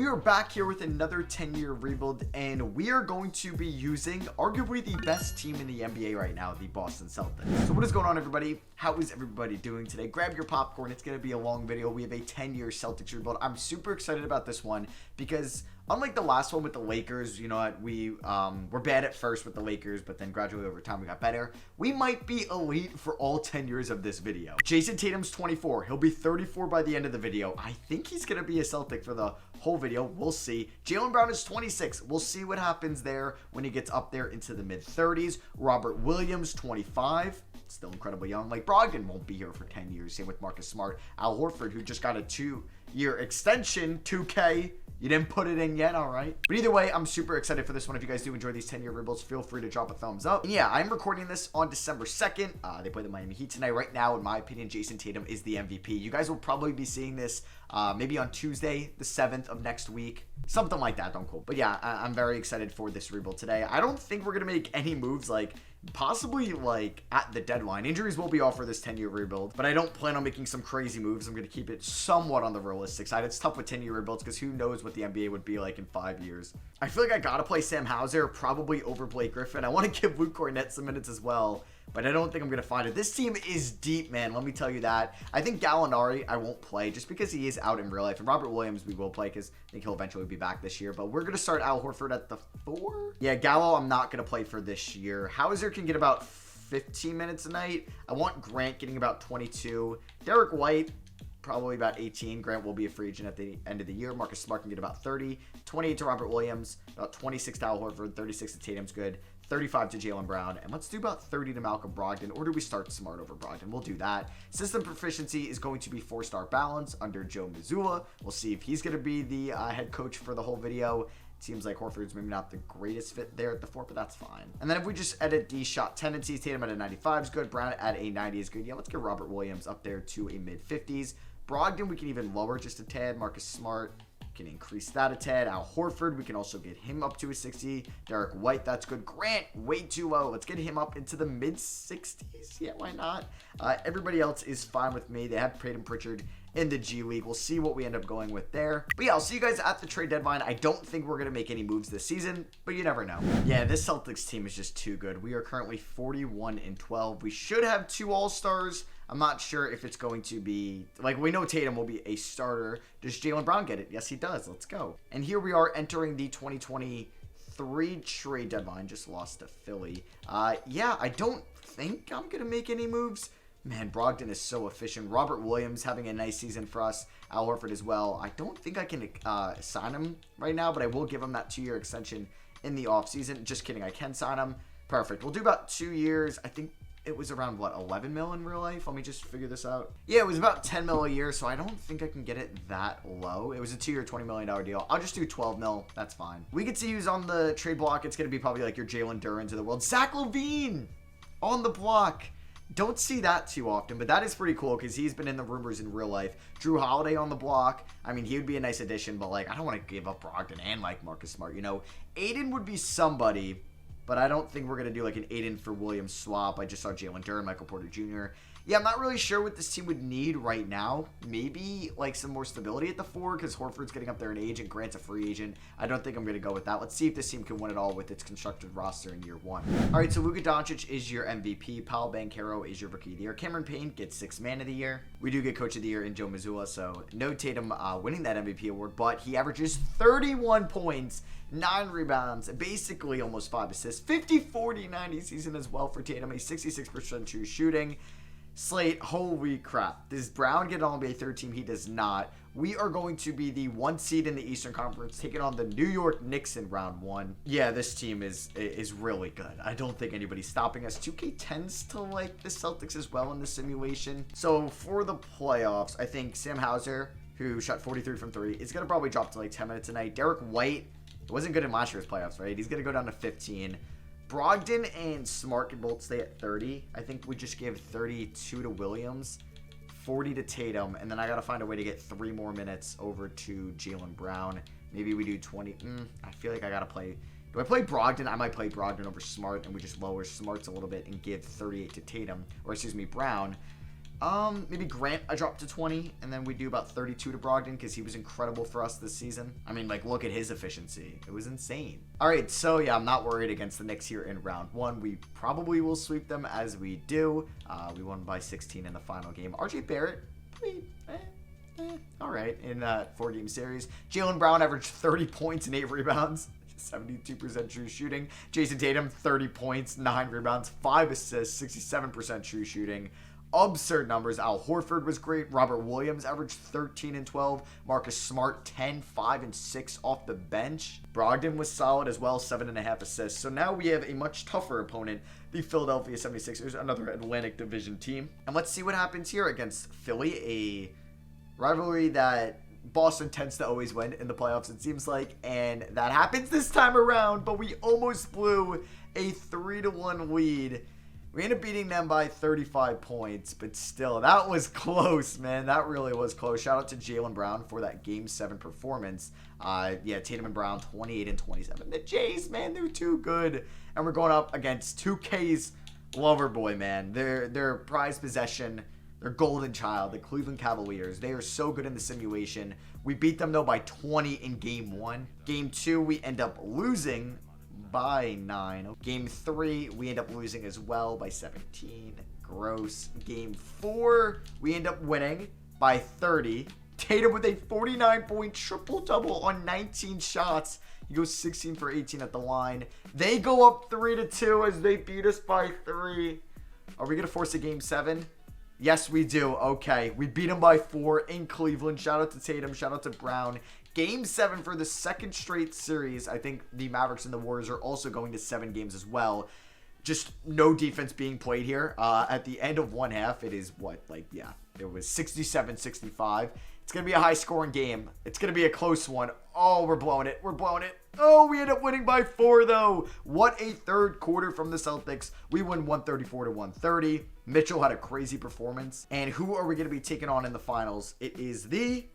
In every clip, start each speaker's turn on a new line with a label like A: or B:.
A: We are back here with another 10-year rebuild, and we are going to be using arguably the best team in the NBA right now, the Boston Celtics. So what is going on, everybody? How is everybody doing today? Grab your popcorn. It's going to be a long video. We have a 10-year Celtics rebuild. I'm super excited about this one because unlike the last one with the Lakers, you know what, we were bad at first with the Lakers, but then gradually over time we got better. We might be elite for all 10 years of this video. Jason Tatum's 24. He'll be 34 by the end of the video. I think he's going to be a Celtic for the whole video. We'll see. Jaylen Brown is 26. We'll see what happens there when he gets up there into the mid-30s. Robert Williams, 25. Still incredibly young. Like, Brogdon won't be here for 10 years. Same with Marcus Smart. Al Horford, who just got a 2-year extension, 2K. You didn't put it in yet, all right? But either way, I'm super excited for this one. If you guys do enjoy these 10-year rebuilds, feel free to drop a thumbs up. And yeah, I'm recording this on December 2nd. They play the Miami Heat tonight. Right now, in my opinion, Jason Tatum is the MVP. You guys will probably be seeing this maybe on Tuesday, the 7th of next week. Something like that, don't quote. But yeah, I'm very excited for this rebuild today. I don't think we're going to make any moves like possibly like at the deadline. Injuries will be all for this 10-year rebuild, but I don't plan on making some crazy moves. I'm going to keep it somewhat on the realistic side. It's tough with 10-year rebuilds because who knows what the NBA would be like in 5 years. I feel like I got to play Sam Hauser probably over Blake Griffin. I want to give Luke Cornett some minutes as well, but I don't think I'm going to find it. This team is deep, man. Let me tell you that. I think Gallinari I won't play just because he is out in real life. And Robert Williams we will play because I think he'll eventually be back this year. But we're going to start Al Horford at the 4. Yeah, Gallo I'm not going to play for this year. Hauser can get about 15 minutes a night. I want Grant getting about 22. Derek White, probably about 18. Grant will be a free agent at the end of the year. Marcus Smart can get about 30. 28 to Robert Williams. About 26 to Al Horford. 36 to Tatum's good. 35 to Jaylen Brown, and let's do about 30 to Malcolm Brogdon, or do we start Smart over Brogdon? We'll do that. System proficiency is going to be 4-star balance under Joe Mazzulla. We'll see if he's going to be the head coach for the whole video. It seems like Horford's maybe not the greatest fit there at the 4, but that's fine. And then if we just edit the shot tendencies, Tatum at a 95 is good, Brown at a 90 is good. Yeah, let's get Robert Williams up there to a mid-50s. Brogdon, we can even lower just a tad. Marcus Smart, can increase that a tad. Al Horford, we can also get him up to a 60. Derek White, that's good. Grant, way too low. Let's get him up into the mid-60s. Yeah, why not? Everybody else is fine with me. They have Peyton Pritchard in the G League. We'll see what we end up going with there. But yeah, I'll see you guys at the trade deadline. I don't think we're going to make any moves this season, but you never know. Yeah, this Celtics team is just too good. We are currently 41-12. We should have 2 All-Stars. I'm not sure if it's going to be, like, we know Tatum will be a starter. Does Jaylen Brown get it? Yes, he does. Let's go. And here we are entering the 2023 trade deadline. Just lost to Philly. Yeah, I don't think I'm going to make any moves. Man, Brogdon is so efficient. Robert Williams having a nice season for us. Al Horford as well. I don't think I can sign him right now, but I will give him that 2-year extension in the offseason. Just kidding. I can sign him. Perfect. We'll do about 2 years. I think it was around, what, 11 mil in real life? Let me just figure this out. Yeah, it was about 10 mil a year, so I don't think I can get it that low. It was a 2-year, $20 million deal. I'll just do 12 mil. That's fine. We get to use on the trade block. It's going to be probably like your Jalen Duren's of the world. Zach LaVine on the block. Don't see that too often, but that is pretty cool because he's been in the rumors in real life. Drew Holiday on the block. I mean, he would be a nice addition, but, like, I don't want to give up Brogdon and, like, Marcus Smart. You know, Aiden would be somebody, but I don't think we're going to do, like, an Aiden for Williams swap. I just saw Jalen Duren, Michael Porter Jr. Yeah, I'm not really sure what this team would need right now. Maybe, like, some more stability at the 4 because Horford's getting up there in age and Grant's a free agent. I don't think I'm going to go with that. Let's see if this team can win it all with its constructed roster in year 1. All right, so Luka Doncic is your MVP. Paolo Banchero is your Rookie of the Year. Cameron Payne gets 6th Man of the Year. We do get Coach of the Year in Joe Mazzulla, so no Tatum winning that MVP award, but he averages 31 points, 9 rebounds, basically almost 5 assists, 50-40-90 season as well for Tatum, a 66% true shooting. Slate, holy crap. Does Brown get on NBA 3rd team? He does not. We are going to be the 1 seed in the Eastern Conference, taking on the New York Knicks in round 1. Yeah, this team is really good. I don't think anybody's stopping us. 2K tends to like the Celtics as well in the simulation. So for the playoffs, I think Sam Hauser, who shot 43 from 3, is going to probably drop to like 10 minutes a night. Derek White wasn't good in last year's playoffs, right? He's going to go down to 15. Brogdon and Smart can both stay at 30. I think we just give 32 to Williams, 40 to Tatum, and then I got to find a way to get 3 more minutes over to Jaylen Brown. Maybe we do 20. I feel like I got to play. Do I play Brogdon? I might play Brogdon over Smart, and we just lower Smart's a little bit and give 38 to Tatum, or excuse me, Brown. Maybe Grant I dropped to 20, and then we do about 32 to Brogdon because he was incredible for us this season. I mean, like, look at his efficiency. It was insane. All right, so yeah, I'm not worried against the Knicks here in round 1. We probably will sweep them as we do. We won by 16 in the final game. RJ Barrett, all right, in that 4-game series. Jaylen Brown averaged 30 points and 8 rebounds. 72% true shooting. Jason Tatum, 30 points, 9 rebounds, 5 assists, 67% true shooting. Absurd numbers. Al Horford was great. Robert Williams averaged 13 and 12. Marcus Smart, 10, 5, and 6 off the bench. Brogdon was solid as well, 7.5 assists. So now we have a much tougher opponent, the Philadelphia 76ers, another Atlantic Division team. And let's see what happens here against Philly, a rivalry that Boston tends to always win in the playoffs, it seems like, and that happens this time around, but we almost blew a 3-1 lead. We ended up beating them by 35 points, but still, that was close, man. That really was close. Shout out to Jaylen Brown for that Game 7 performance. Yeah, Tatum and Brown, 28 and 27. The Jays, man, they're too good. And we're going up against 2K's lover boy, man. Their prized possession, their golden child, the Cleveland Cavaliers. They are so good in the simulation. We beat them, though, by 20 in Game 1. Game 2, we end up losing by 9. Game 3, we end up losing as well by 17. Gross. Game 4, we end up winning by 30. Tatum with a 49-point triple-double on 19 shots. He goes 16 for 18 at the line. They go up 3-2 as they beat us by 3. Are we going to force a Game 7? Yes, we do. Okay. We beat them by 4 in Cleveland. Shout out to Tatum. Shout out to Brown. Game 7 for the second straight series. I think the Mavericks and the Warriors are also going to 7 games as well. Just no defense being played here. At the end of one half, it is what? Like, yeah, it was 67-65. It's going to be a high-scoring game. It's going to be a close one. Oh, we're blowing it. We're blowing it. Oh, we end up winning by 4, though. What a third quarter from the Celtics. We win 134-130. Mitchell had a crazy performance. And who are we going to be taking on in the finals? It is the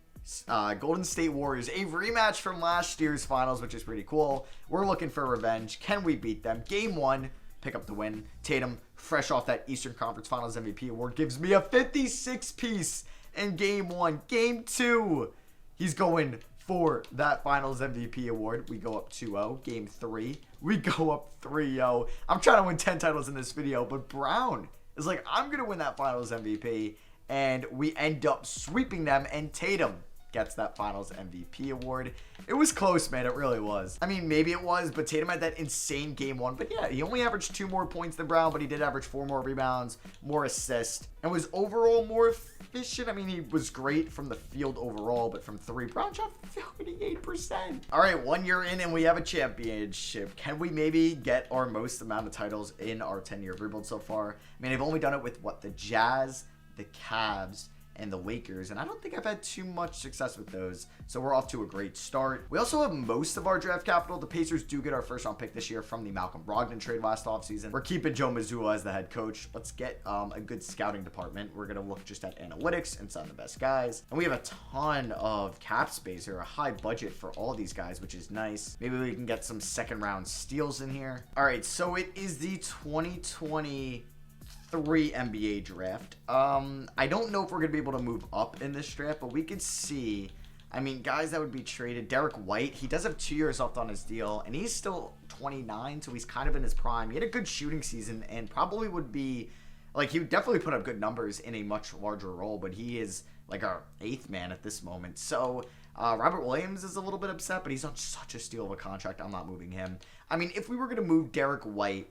A: Golden State Warriors, a rematch from last year's finals, which is pretty cool. We're looking for revenge. Can we beat them? Game 1, pick up the win. Tatum, fresh off that Eastern Conference Finals MVP award, gives me a 56-piece in Game 1. Game 2, he's going for that Finals MVP award. We go up 2-0. Game 3, we go up 3-0. I'm trying to win 10 titles in this video, but Brown is like, I'm going to win that Finals MVP, and we end up sweeping them, and Tatum gets that Finals MVP award. It was close, man. It really was. I mean, maybe it was, but Tatum had that insane Game 1. But yeah, he only averaged 2 more points than Brown, but he did average 4 more rebounds, more assists, and was overall more efficient. I mean, he was great from the field overall, but from 3, Brown shot 58%. All right, 1 year in, and we have a championship. Can we maybe get our most amount of titles in our 10-year rebuild so far? I mean, I've only done it with, what, the Jazz, the Cavs, and the Lakers, and I don't think I've had too much success with those, so we're off to a great start. We also have most of our draft capital. The Pacers do get our first-round pick this year from the Malcolm Brogdon trade last offseason. We're keeping Joe Mazzulla as the head coach. Let's get a good scouting department. We're going to look just at analytics and sign the best guys, and we have a ton of cap space here, a high budget for all these guys, which is nice. Maybe we can get some second-round steals in here. All right, so it is the 2023 NBA draft. I don't know if we're gonna be able to move up in this draft, but we could see, I mean, guys that would be traded. Derek White, he does have 2 years left on his deal, and he's still 29, so he's kind of in his prime. He had a good shooting season and probably would be, like, he would definitely put up good numbers in a much larger role, but he is like our 8th man at this moment. So Robert Williams is a little bit upset, but he's on such a steal of a contract. I'm not moving him. I mean, if we were gonna move Derek White,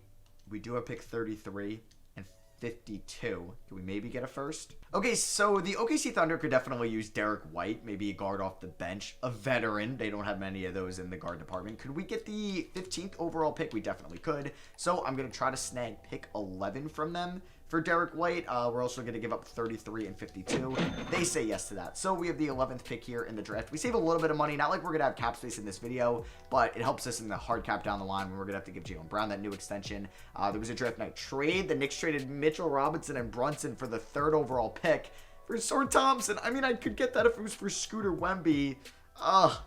A: we do have pick 33 and 52. Can we maybe get a first? Okay, so the OKC Thunder could definitely use Derek White, maybe a guard off the bench, a veteran. They don't have many of those in the guard department. Could we get the 15th overall pick? We definitely could. So I'm going to try to snag pick 11 from them for Derek White. We're also going to give up 33 and 52. They say yes to that. So we have the 11th pick here in the draft. We save a little bit of money. Not like we're going to have cap space in this video, but it helps us in the hard cap down the line when we're going to have to give Jaylen Brown that new extension. There was a draft night trade. The Knicks traded Mitchell Robinson and Brunson for the 3rd overall pick for Sword Thompson. I mean, I could get that if it was for Scooter Wemby.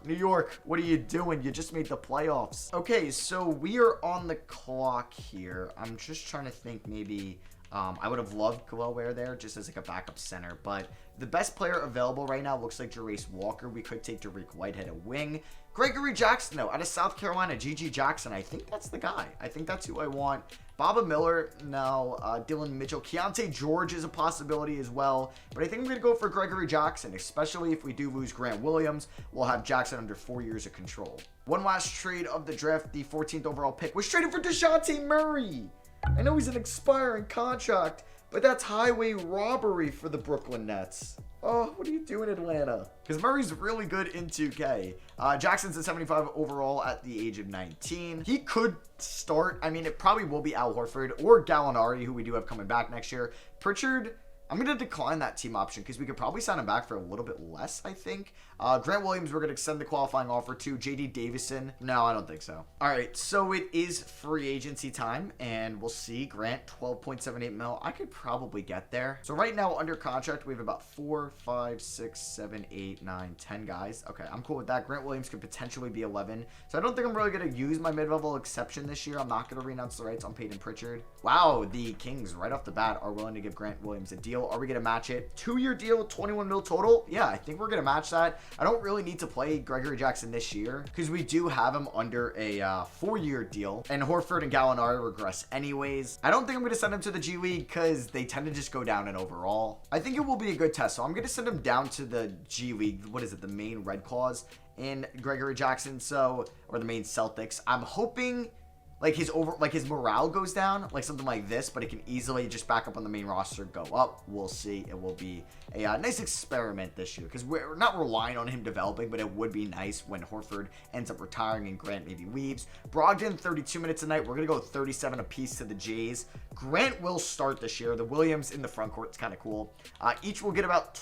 A: New York, what are you doing? You just made the playoffs. Okay, so we are on the clock here. I'm just trying to think maybe I would have loved Khalil Ware there just as like a backup center, but the best player available right now looks like Jarace Walker. We could take Dariq Whitehead a wing. Gregory Jackson, though, out of South Carolina, GG Jackson. I think that's the guy. I think that's who I want. Baba Miller, no. Dylan Mitchell. Keontae George is a possibility as well. But I think I'm going to go for Gregory Jackson, especially if we do lose Grant Williams. We'll have Jackson under 4 years of control. One last trade of the draft. The 14th overall pick was traded for DeJounte Murray. I know he's an expiring contract, but that's highway robbery for the Brooklyn Nets. Oh, what are you doing, Atlanta? Because Murray's really good in 2K. Jackson's a 75 overall at the age of 19. He could start. I mean, it probably will be Al Horford or Gallinari, who we do have coming back next year. Pritchard, I'm going to decline that team option because we could probably sign him back for a little bit less, I think. Grant Williams, we're going to extend the qualifying offer to. JD Davison, no, I don't think so. All right, so it is free agency time, and we'll see. Grant, 12.78 mil. I could probably get there. So right now, under contract, we have about 4, 5, 6, 7, 8, 9, 10 guys. Okay, I'm cool with that. Grant Williams could potentially be 11. So I don't think I'm really going to use my mid-level exception this year. I'm not going to renounce the rights on Peyton Pritchard. Wow, the Kings, right off the bat, are willing to give Grant Williams a deal. Are we going to match it? 2-year deal, 21 mil total? Yeah, I think we're going to match that. I don't really need to play Gregory Jackson this year because we do have him under a 4-year deal, and Horford and Gallinari regress anyways. I don't think I'm going to send him to the G League because they tend to just go down in overall. I think it will be a good test, so I'm going to send him down to the G League. What is it? The main Red Claws in Gregory Jackson, or the main Celtics. I'm hoping like his morale goes down, like something like this, but it can easily just back up on the main roster, go up. We'll see. It will be a nice experiment this year because we're not relying on him developing, but it would be nice when Horford ends up retiring and Grant maybe leaves. Brogdon, 32 minutes a night. We're going to go 37 apiece to the Jays. Grant will start this year. The Williams in the front court is kind of cool. Each will get about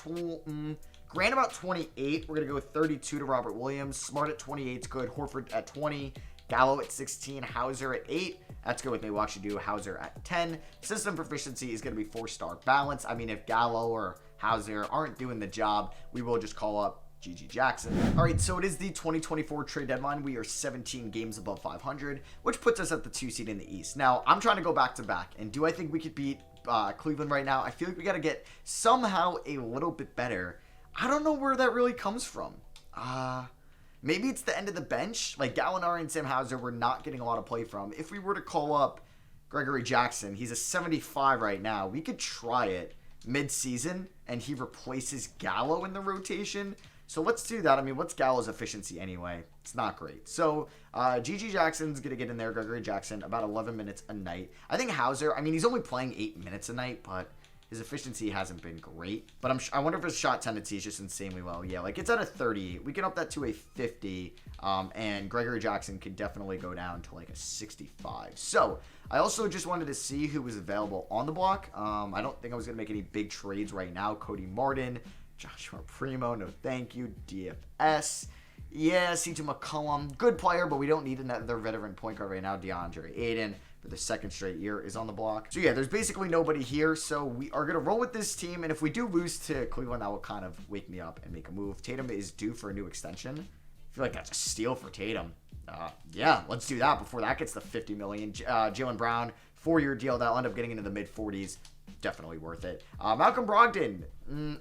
A: Grant about 28. We're going to go 32 to Robert Williams. Smart at 28 is good. Horford at 20. Gallo at 16, Hauser at 8. That's good with me. We'll actually do Hauser at 10. System proficiency is going to be 4-star balance. I mean, if Gallo or Hauser aren't doing the job, we will just call up GG Jackson. All right, so it is the 2024 trade deadline. We are 17 games above 500, which puts us at the 2 seed in the East. Now, I'm trying to go back to back, and do I think we could beat Cleveland right now? I feel like we got to get somehow a little bit better. I don't know where that really comes from. Maybe it's the end of the bench. Like Gallinari and Sam Hauser, we're not getting a lot of play from. If we were to call up Gregory Jackson, he's a 75 right now. We could try it mid-season, and he replaces Gallo in the rotation. So let's do that. I mean, what's Gallo's efficiency anyway? It's not great. So GG Jackson's going to get in there. Gregory Jackson, about 11 minutes a night. I think Hauser, I mean, he's only playing 8 minutes a night, but his efficiency hasn't been great, but I wonder if his shot tendency is just insanely low. Yeah, like it's at a 38. We can up that to a 50, and Gregory Jackson could definitely go down to like a 65. So I also just wanted to see who was available on the block. I don't think I was going to make any big trades right now. Cody Martin, Joshua Primo, no thank you. DFS. Yeah, CJ McCollum, good player, but we don't need another veteran point guard right now. DeAndre Ayton, for the second straight year, is on the block. So yeah, there's basically nobody here, so we are going to roll with this team, and if we do lose to Cleveland, that will kind of wake me up and make a move. Tatum is due for a new extension. I feel like that's a steal for Tatum. Yeah, let's do that before that gets to $50 million. Jaylen Brown, 4-year deal. That'll end up getting into the mid-40s. Definitely worth it. Malcolm Brogdon,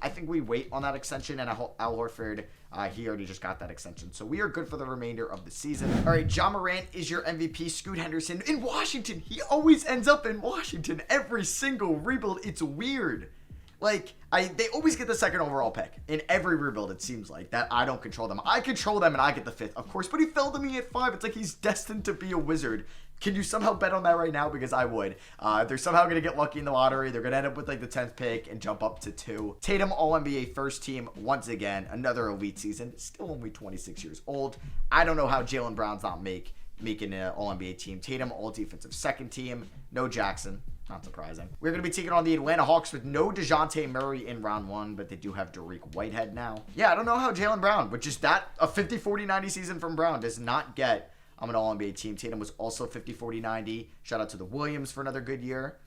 A: I think we wait on that extension, and Al Horford, he already just got that extension. So we are good for the remainder of the season. All right, Ja Morant is your MVP. Scoot Henderson in Washington. He always ends up in Washington every single rebuild. It's weird. Like, they always get the second overall pick in every rebuild, it seems like, that I don't control them. I control them, and I get the 5th, of course, but he fell to me at 5. It's like he's destined to be a wizard. Can you somehow bet on that right now? Because I would. They're somehow going to get lucky in the lottery. They're going to end up with, like, the 10th pick and jump up to 2. Tatum, All-NBA first team, once again, another elite season. Still only 26 years old. I don't know how Jaylen Brown's not making an All-NBA team. Tatum, All-Defensive second team. No Jackson. Not surprising. We're going to be taking on the Atlanta Hawks with no DeJounte Murray in round 1, but they do have Dariq Whitehead now. Yeah, I don't know how Jaylen Brown, which is a 50, 40, 90 season from Brown, does not get an All-NBA team. Tatum was also 50, 40, 90. Shout out to the Williams for another good year.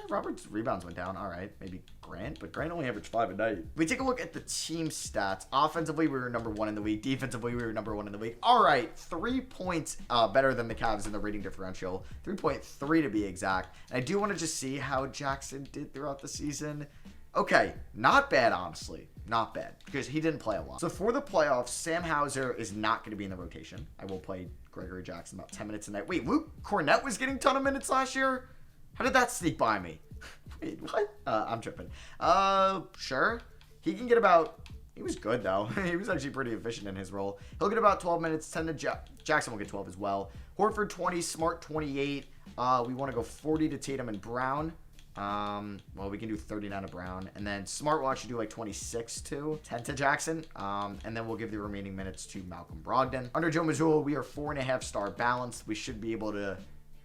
A: Robert's rebounds went down. All right, maybe Grant, but Grant only averaged 5 a night. We take a look at the team stats. Offensively, we were number 1 in the league. Defensively, we were number 1 in the league. All right, 3 points better than the Cavs in the rating differential. 3.3 to be exact. And I do want to just see how Jackson did throughout the season. Okay, not bad, honestly. Not bad, because he didn't play a lot. So for the playoffs, Sam Hauser is not going to be in the rotation. I will play Gregory Jackson about 10 minutes a night. Wait, Luke Cornett was getting a ton of minutes last year? How did that sneak by me? Wait, what? I'm tripping. Sure. He can get about... He was good, though. He was actually pretty efficient in his role. He'll get about 12 minutes. 10 to Jackson will get 12 as well. Horford, 20. Smart, 28. We want to go 40 to Tatum and Brown. Well, we can do 39 to Brown. And then Smart will actually do like 26 too. 10 to Jackson. And then we'll give the remaining minutes to Malcolm Brogdon. Under Joe Mazzulla, we are 4.5 star balanced. We should be able to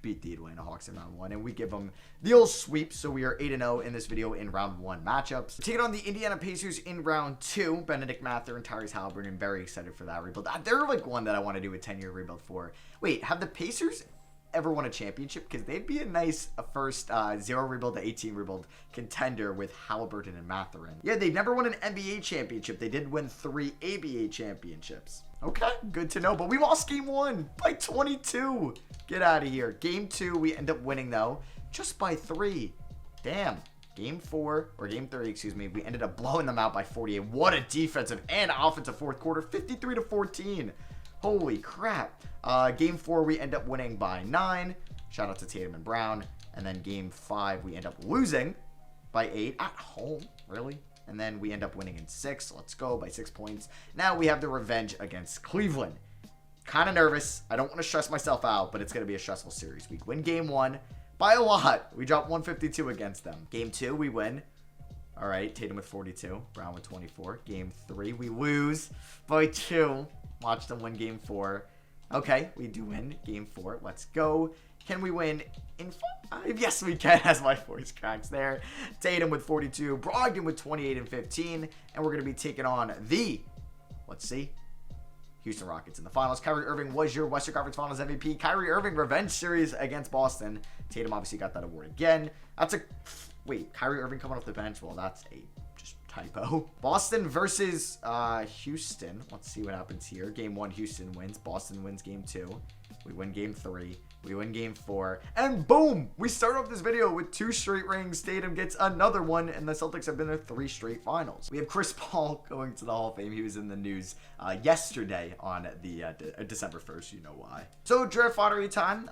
A: beat the Atlanta Hawks in round 1, and we give them the old sweep, so we are 8-0 in this video in round 1 matchups. Taking on the Indiana Pacers in round 2, Benedict Mather and Tyrese Halliburton. Very excited for that rebuild. They're like one that I want to do a 10-year rebuild for. Wait, have the Pacers ever won a championship? Because they'd be a nice first 0 rebuild to 18 rebuild contender with Halliburton and Mathurin. Yeah, they've never won an NBA championship. They did win 3 ABA championships. Okay, good to know. But we lost game 1 by 22. Get out of here. Game 2, we end up winning, though, just by 3. Damn. Game 4, or game 3, excuse me, we ended up blowing them out by 48. What a defensive and offensive fourth quarter. 53 to 14. Holy crap. Game 4, we end up winning by 9. Shout out to Tatum and Brown. And then game 5, we end up losing by 8 at home. Really? And then we end up winning in 6. Let's go, by 6 points. Now we have the revenge against Cleveland. Kind of nervous. I don't want to stress myself out, but it's going to be a stressful series. We win game 1 by a lot. We drop 152 against them. Game 2, we win. All right, Tatum with 42, Brown with 24. Game 3, we lose by 2. Watch them win game 4. Okay, we do win game 4. Let's go. Can we win in 5? Yes, we can, as my voice cracks there. Tatum with 42, Brogdon with 28 and 15. And we're going to be taking on the, let's see, Houston Rockets in the finals. Kyrie Irving was your Western Conference Finals MVP. Kyrie Irving revenge series against Boston. Tatum obviously got that award again. That's a... Wait, Kyrie Irving coming off the bench? Well, that's a just typo. Boston versus Houston. Let's see what happens here. Game 1, Houston wins. Boston wins game 2. We win game 3. We win game 4. And boom! We start off this video with 2 straight rings. Tatum gets another one, and the Celtics have been there 3 straight finals. We have Chris Paul going to the Hall of Fame. He was in the news yesterday on the December 1st. You know why. So, draft lottery time.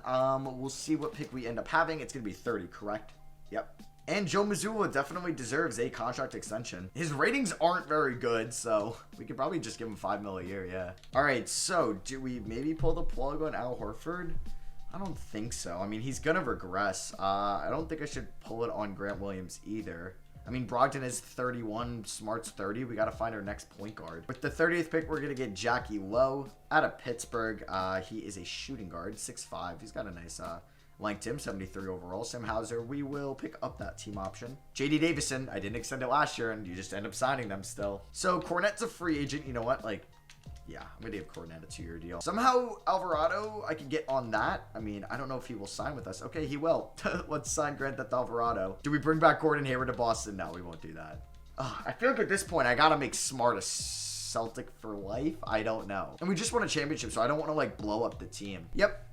A: We'll see what pick we end up having. It's going to be 30, correct? Yep. And Joe Mazzulla definitely deserves a contract extension. His ratings aren't very good, so we could probably just give him $5 million a year, yeah. All right, so do we maybe pull the plug on Al Horford? I don't think so. I mean, he's going to regress. I don't think I should pull it on Grant Williams either. I mean, Brogdon is 31, Smart's 30. We got to find our next point guard. With the 30th pick, we're going to get Jackie Lowe out of Pittsburgh. He is a shooting guard, 6'5". He's got a nice length to him, 73 overall. Sam Hauser, we will pick up that team option. J.D. Davison, I didn't extend it last year, and you just end up signing them still. So, Cornette's a free agent. You know what? Like, yeah, I'm going to give Cornette a 2-year deal. Somehow, Alvarado, I can get on that. I mean, I don't know if he will sign with us. Okay, he will. Let's sign Grant Theft Alvarado. Do we bring back Gordon Hayward to Boston? No, we won't do that. I feel like at this point, I got to make Smart a Celtic for life. I don't know. And we just won a championship, so I don't want to, like, blow up the team. Yep.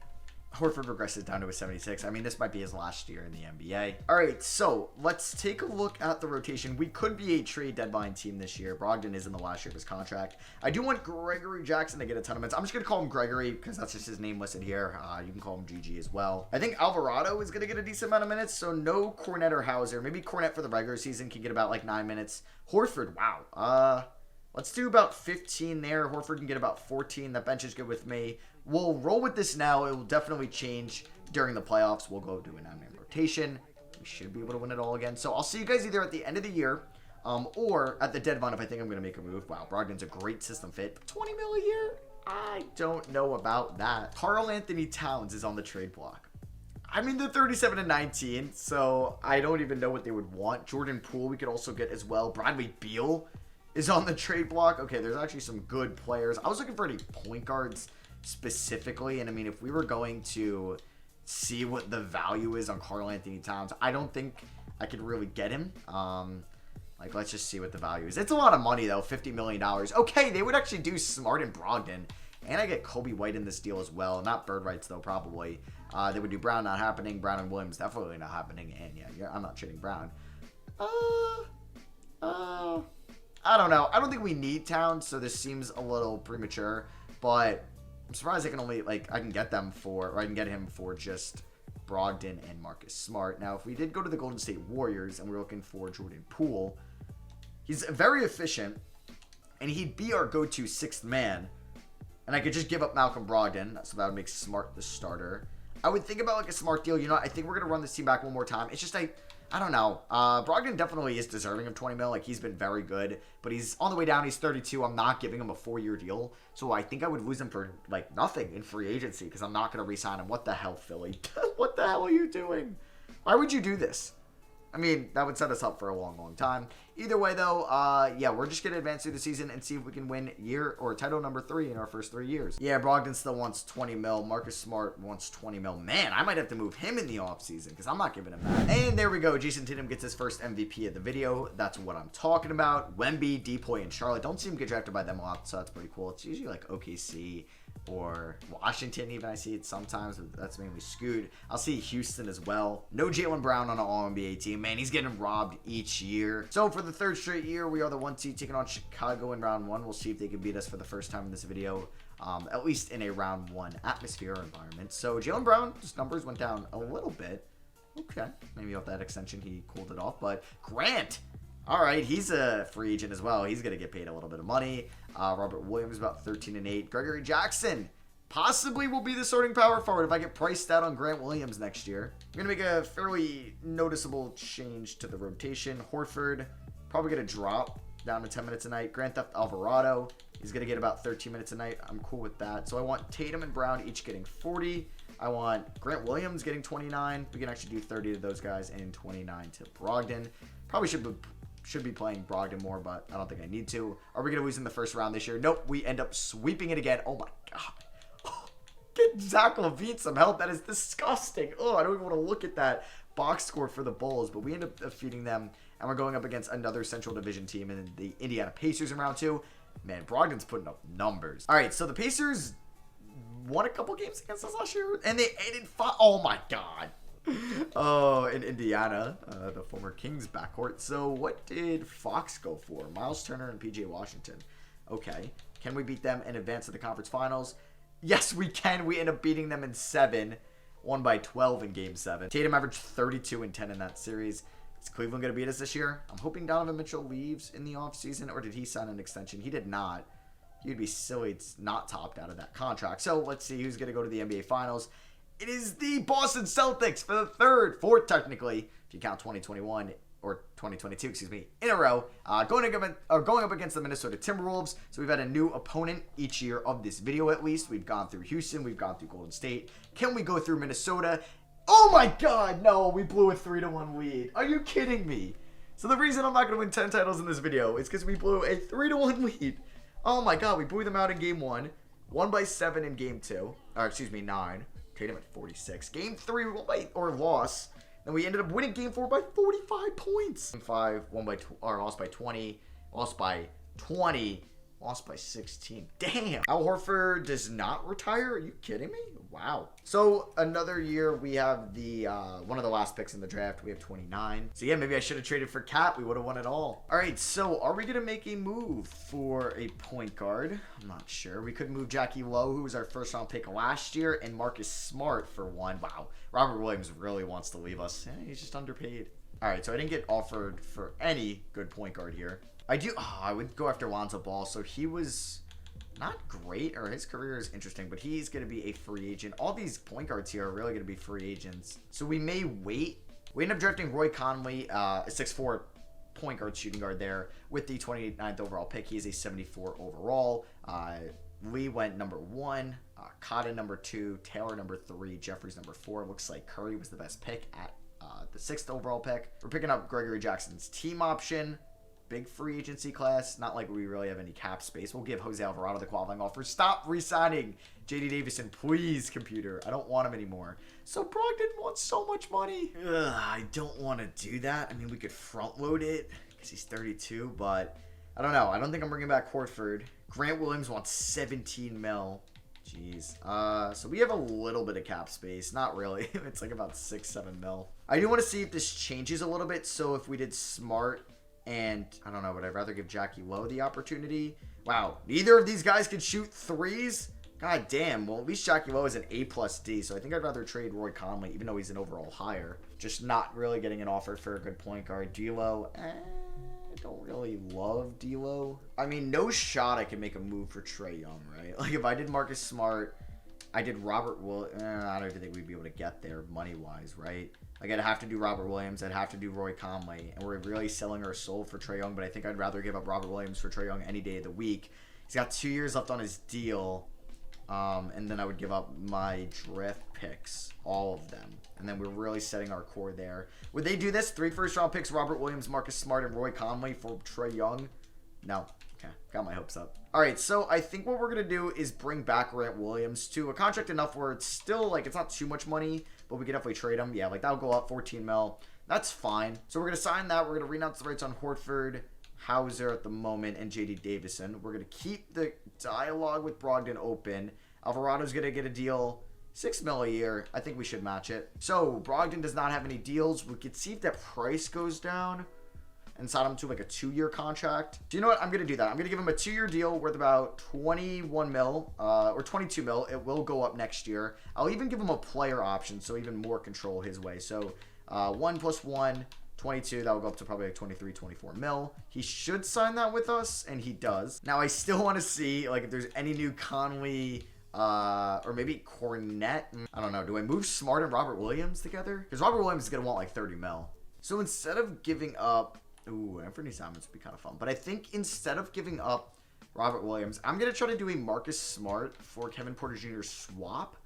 A: Horford regresses down to a 76. I mean, this might be his last year in the NBA. All right, so let's take a look at the rotation. We could be a trade deadline team this year. Brogdon is in the last year of his contract. I do want Gregory Jackson to get a ton of minutes. I'm just going to call him Gregory because that's just his name listed here. You can call him GG as well. I think Alvarado is going to get a decent amount of minutes, so no Cornette or Hauser. Maybe Cornette for the regular season can get about like 9 minutes. Horford, wow. Let's do about 15 there. Horford can get about 14. That bench is good with me. We'll roll with this now. It will definitely change during the playoffs. We'll go do a 9-man rotation. We should be able to win it all again. So I'll see you guys either at the end of the year or at the deadline if I think I'm going to make a move. Wow, Brogdon's a great system fit. But 20 mil a year? I don't know about that. Karl Anthony Towns is on the trade block. I mean, they're 37 and 19, so I don't even know what they would want. Jordan Poole we could also get as well. Bradley Beal is on the trade block. Okay, there's actually some good players. I was looking for any point guards specifically, and I mean, if we were going to see what the value is on Karl Anthony Towns, I don't think I could really get him. Like, let's just see what the value is. It's a lot of money, though. $50 million. Okay, they would actually do Smart and Brogdon. And I get Kobe White in this deal as well. Not bird rights, though, probably. They would do Brown, not happening. Brown and Williams, definitely not happening. And, yeah, I'm not trading Brown. I don't know. I don't think we need Towns, so this seems a little premature. But I'm surprised I can only, like, I can get them for, or I can get him for just Brogdon and Marcus Smart. Now, if we did go to the Golden State Warriors and we're looking for Jordan Poole, he's very efficient, and he'd be our go-to sixth man. And I could just give up Malcolm Brogdon, so that would make Smart the starter. I would think about, like, a Smart deal. You know, I think we're going to run this team back one more time. It's just, I don't know. Brogdon definitely is deserving of 20 mil. Like, he's been very good, but he's on the way down. He's 32. I'm not giving him a 4-year deal, so I think I would lose him for, like, nothing in free agency because I'm not going to re-sign him. What the hell, Philly? What the hell are you doing? Why would you do this? I mean, that would set us up for a long, long time. Either way, though, yeah, we're just going to advance through the season and see if we can win year or title number 3 in our first 3 years. Yeah, Brogdon still wants 20 mil. Marcus Smart wants 20 mil. Man, I might have to move him in the offseason because I'm not giving him that. And there we go. Jason Tatum gets his first MVP of the video. That's what I'm talking about. Wemby, Depoy, and Charlotte. Don't see him get drafted by them a lot, so that's pretty cool. It's usually like OKC or Washington even. I see it sometimes, but that's mainly Scoot. I'll see Houston as well. No Jaylen Brown on an All-NBA team. Man, he's getting robbed each year. So for the 3rd straight year, we are the 1 seed taking on Chicago in round 1. We'll see if they can beat us for the first time in this video, at least in a round 1 atmosphere or environment. So Jaylen Brown's numbers went down a little bit. Okay, maybe off that extension he cooled it off, but Grant, all right, he's a free agent as well. He's going to get paid a little bit of money. Robert Williams, about 13 and 8. Gregory Jackson possibly will be the starting power forward if I get priced out on Grant Williams next year. I'm going to make a fairly noticeable change to the rotation. Horford, probably going to drop down to 10 minutes a night. Grand Theft Alvarado, he's going to get about 13 minutes a night. I'm cool with that. So I want Tatum and Brown each getting 40. I want Grant Williams getting 29. We can actually do 30 to those guys and 29 to Brogdon. Probably should be playing Brogdon more, but I don't think I need to. Are we going to lose in the first round this year? Nope. We end up sweeping it again. Oh, my God. Get Zach LaVine some help. That is disgusting. Oh, I don't even want to look at that box score for the Bulls, but we end up defeating them, and we're going up against another Central Division team in the Indiana Pacers in round 2. Man, Brogdon's putting up numbers. All right, so the Pacers won a couple games against us last year, and they ended 5. Oh, my God. Oh, in Indiana, the former Kings backcourt. So what did Fox go for? Miles Turner and PJ Washington. Okay. Can we beat them and advance to the conference finals? Yes, we can. We end up beating them in 7. Won by 12 in game 7. Tatum averaged 32 and 10 in that series. Is Cleveland going to beat us this year? I'm hoping Donovan Mitchell leaves in the offseason, or did he sign an extension? He did not. He'd be silly it's not topped out of that contract. So let's see who's going to go to the NBA Finals. It is the Boston Celtics for the 4th technically, if you count 2021 or 2022, excuse me, in a row, going up against the Minnesota Timberwolves. So we've had a new opponent each year of this video at least. We've gone through Houston, we've gone through Golden State. Can we go through Minnesota? Oh my God, no, we blew a 3-1 lead. Are you kidding me? So the reason I'm not going to win 10 titles in this video is because we blew a 3-1 lead. Oh my God, we blew them out in game 1, won by 7 in game 2, or excuse me, 9. Tatum at 46. Game 3, we won by, or loss. Then we ended up winning game 4 by 45 points. Game 5, lost by 20, lost by 20, lost by 16. Damn. Al Horford does not retire? Are you kidding me? Wow. So another year, we have the one of the last picks in the draft. We have 29. So yeah, maybe I should have traded for Cat. We would have won it all. All right, so are we going to make a move for a point guard? I'm not sure. We could move Jackie Lowe, who was our first round pick last year, and Marcus Smart for 1. Wow. Robert Williams really wants to leave us. He's just underpaid. All right, so I didn't get offered for any good point guard here. I would go after Lonzo Ball. So he was not great, or his career is interesting, but he's going to be a free agent. All these point guards here are really going to be free agents. So we may wait. We end up drafting Roy Conley, a 6'4" point guard, shooting guard there with the 29th overall pick. He is a 74 overall. Lee went number 1, Cotton number 2, Taylor number 3, Jeffries number 4. Looks like Curry was the best pick at the 6th overall pick. We're picking up Gregory Jackson's team option. Big free agency class. Not like we really have any cap space. We'll give Jose Alvarado the qualifying offer. Stop re-signing JD Davison, please, computer. I don't want him anymore. So Brogdon wants so much money. Ugh, I don't want to do that. I mean, we could front load it because he's 32, but I don't know. I don't think I'm bringing back Horford. Grant Williams wants 17 mil. Jeez. So we have a little bit of cap space. Not really. It's like about 6-7 mil. I do want to see if this changes a little bit. So if we did Smart and, I don't know, would I rather give Jackie Lowe the opportunity? Wow. Neither of these guys can shoot threes? God damn. Well, at least Jackie Lowe is an A+D. So I think I'd rather trade Roy Conley, even though he's an overall higher. Just not really getting an offer for a good point guard. D'Lo, I don't really love D'Lo. I mean, no shot I can make a move for Trae Young, right? Like, if I did Marcus Smart, I did Robert Williams. I don't even think we'd be able to get there money-wise, right? Like, I'd have to do Robert Williams. I'd have to do Roy Conley. And we're really selling our soul for Trae Young, but I think I'd rather give up Robert Williams for Trae Young any day of the week. He's got 2 years left on his deal. And then I would give up my draft picks, all of them. And then we're really setting our core there. Would they do this? 3 first-round picks, Robert Williams, Marcus Smart, and Roy Conley for Trae Young? No. Okay, got my hopes up. All right, so I think what we're going to do is bring back Grant Williams to a contract enough where it's still, like, it's not too much money, but we can definitely trade him. Yeah, like, that'll go up 14 mil. That's fine. So we're going to sign that. We're going to renounce the rights on Horford, Hauser at the moment, and JD Davison. We're going to keep the dialogue with Brogdon open. Alvarado's going to get a deal, 6 mil a year. I think we should match it. So Brogdon does not have any deals. We could see if that price goes down and sign him to like a 2-year contract. Do you know what? I'm going to do that. I'm going to give him a 2-year deal worth about 21 mil or 22 mil. It will go up next year. I'll even give him a player option, so even more control his way. So 1 + 1, 22. That will go up to probably like 23, 24 mil. He should sign that with us, and he does. Now, I still want to see like if there's any new Conley or maybe Cornette. I don't know. Do I move Smart and Robert Williams together? Because Robert Williams is going to want like 30 mil. So instead of giving up... Ooh, Anthony Simons would be kind of fun. But I think instead of giving up Robert Williams, I'm going to try to do a Marcus Smart for Kevin Porter Jr. swap.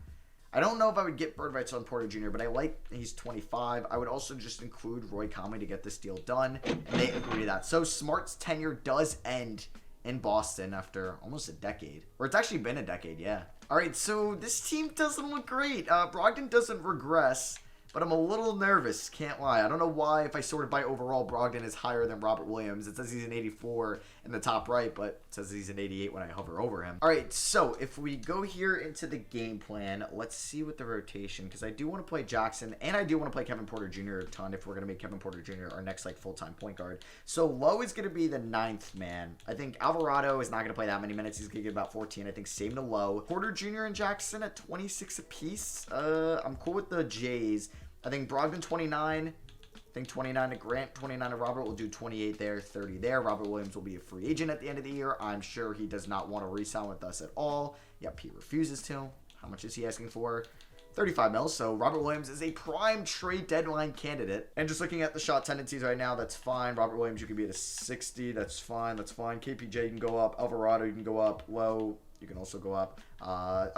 A: I don't know if I would get bird rights on Porter Jr., but I like he's 25. I would also just include Roy Conley to get this deal done, and they agree to that. So Smart's tenure does end in Boston after almost a decade. Or it's actually been a decade, yeah. All right, so this team doesn't look great. Brogdon doesn't regress, but I'm a little nervous, can't lie. I don't know why, if I sorted by overall, Brogdon is higher than Robert Williams. It says he's an 84 in the top right, but it says he's an 88 when I hover over him. All right, so if we go here into the game plan, let's see what the rotation, because I do want to play Jackson, and I do want to play Kevin Porter Jr. a ton if we're going to make Kevin Porter Jr. our next like full-time point guard. So Lowe is going to be the 9th man. I think Alvarado is not going to play that many minutes. He's going to get about 14. I think same to Lowe. Porter Jr. and Jackson at 26 apiece. I'm cool with the Jays. I think Brogdon 29. I think 29 to Grant, 29 to Robert. We'll do 28 there, 30 there. Robert Williams will be a free agent at the end of the year. I'm sure he does not want to re-sign with us at all. Yep, he refuses to. How much is he asking for? 35 mil. So Robert Williams is a prime trade deadline candidate. And just looking at the shot tendencies right now, that's fine. Robert Williams, you can be at a 60. That's fine. That's fine. KPJ, you can go up. Alvarado, you can go up. Low, you can also go up.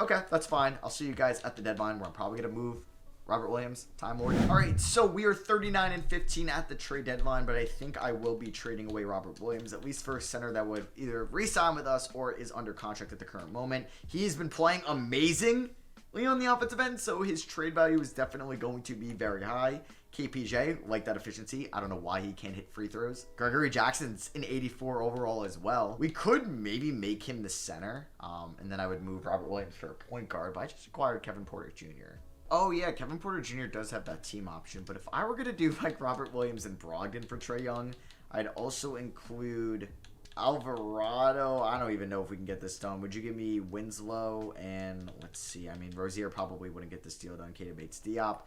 A: Okay, that's fine. I'll see you guys at the deadline where I'm probably going to move Robert Williams, Time Lord. All right, so we are 39 and 15 at the trade deadline, but I think I will be trading away Robert Williams, at least for a center that would either re-sign with us or is under contract at the current moment. He's been playing amazingly on the offensive end, so his trade value is definitely going to be very high. KPJ, like that efficiency. I don't know why he can't hit free throws. Gregory Jackson's an 84 overall as well. We could maybe make him the center, and then I would move Robert Williams for a point guard, but I just acquired Kevin Porter Jr. Oh, yeah, Kevin Porter Jr. does have that team option, but if I were going to do like Robert Williams and Brogdon for Trae Young, I'd also include Alvarado. I don't even know if we can get this done. Would you give me Winslow and, let's see, I mean, Rozier probably wouldn't get this deal done. Keita Bates-Diop.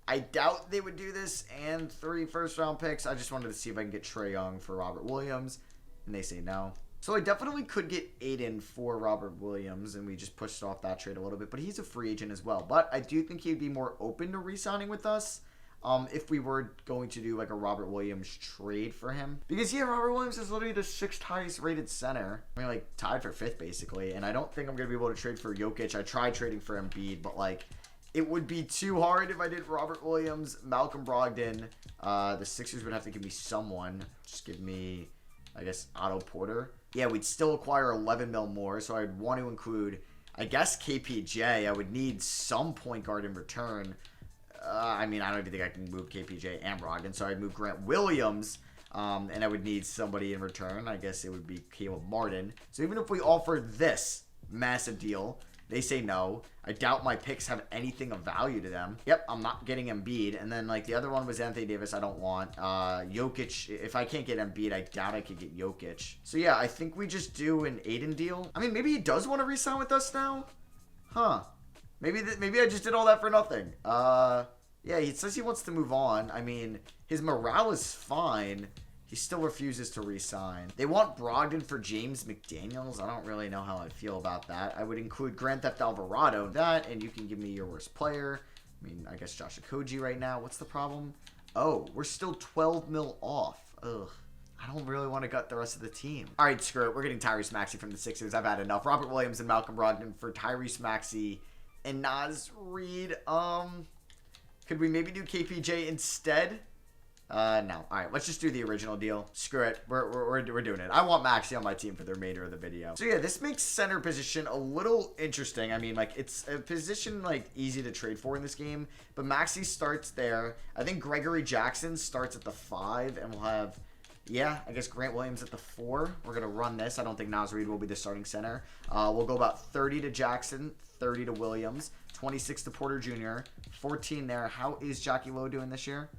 A: I doubt they would do this, and 3 first-round picks. I just wanted to see if I can get Trae Young for Robert Williams, and they say no. So I definitely could get Aiden for Robert Williams, and we just pushed off that trade a little bit. But he's a free agent as well. But I do think he'd be more open to re-signing with us if we were going to do like a Robert Williams trade for him. Because, yeah, Robert Williams is literally the 6th highest rated center. I mean, like, tied for 5th, basically. And I don't think I'm going to be able to trade for Jokic. I tried trading for Embiid, but, like, it would be too hard if I did Robert Williams, Malcolm Brogdon. The Sixers would have to give me someone. Just give me, I guess, Otto Porter. Yeah, we'd still acquire 11 mil more, so I'd want to include, I guess KPJ. I would need some point guard in return. I mean, I don't even think I can move KPJ and Brogdon, so I'd move Grant Williams, and I would need somebody in return. I guess it would be Caleb Martin. So even if we offered this massive deal, they say no. I doubt my picks have anything of value to them. Yep, I'm not getting Embiid. And then, like, the other one was Anthony Davis. I don't want. Jokic, if I can't get Embiid, I doubt I could get Jokic. So, yeah, I think we just do an Aiden deal. I mean, maybe he does want to re-sign with us now? Huh. Maybe I just did all that for nothing. Yeah, he says he wants to move on. I mean, his morale is fine. He still refuses to re-sign. They want Brogdon for James McDaniels. I don't really know how I feel about that. I would include Grand Theft Alvarado in that, and you can give me your worst player. I mean, I guess Josh Okogie right now. What's the problem? Oh, we're still 12 mil off. Ugh. I don't really want to gut the rest of the team. All right, screw it. We're getting Tyrese Maxey from the Sixers. I've had enough. Robert Williams and Malcolm Brogdon for Tyrese Maxey and Naz Reid. Could we maybe do KPJ instead? No. All right, let's just do the original deal. Screw it. We're doing it. I want Maxey on my team for the remainder of the video. So, yeah, this makes center position a little interesting. I mean, like, it's a position, like, easy to trade for in this game. But Maxey starts there. I think Gregory Jackson starts at the 5, and we'll have, yeah, I guess Grant Williams at the 4. We're going to run this. I don't think Naz Reid will be the starting center. We'll go about 30 to Jackson, 30 to Williams, 26 to Porter Jr., 14 there. How is Jackie Lowe doing this year?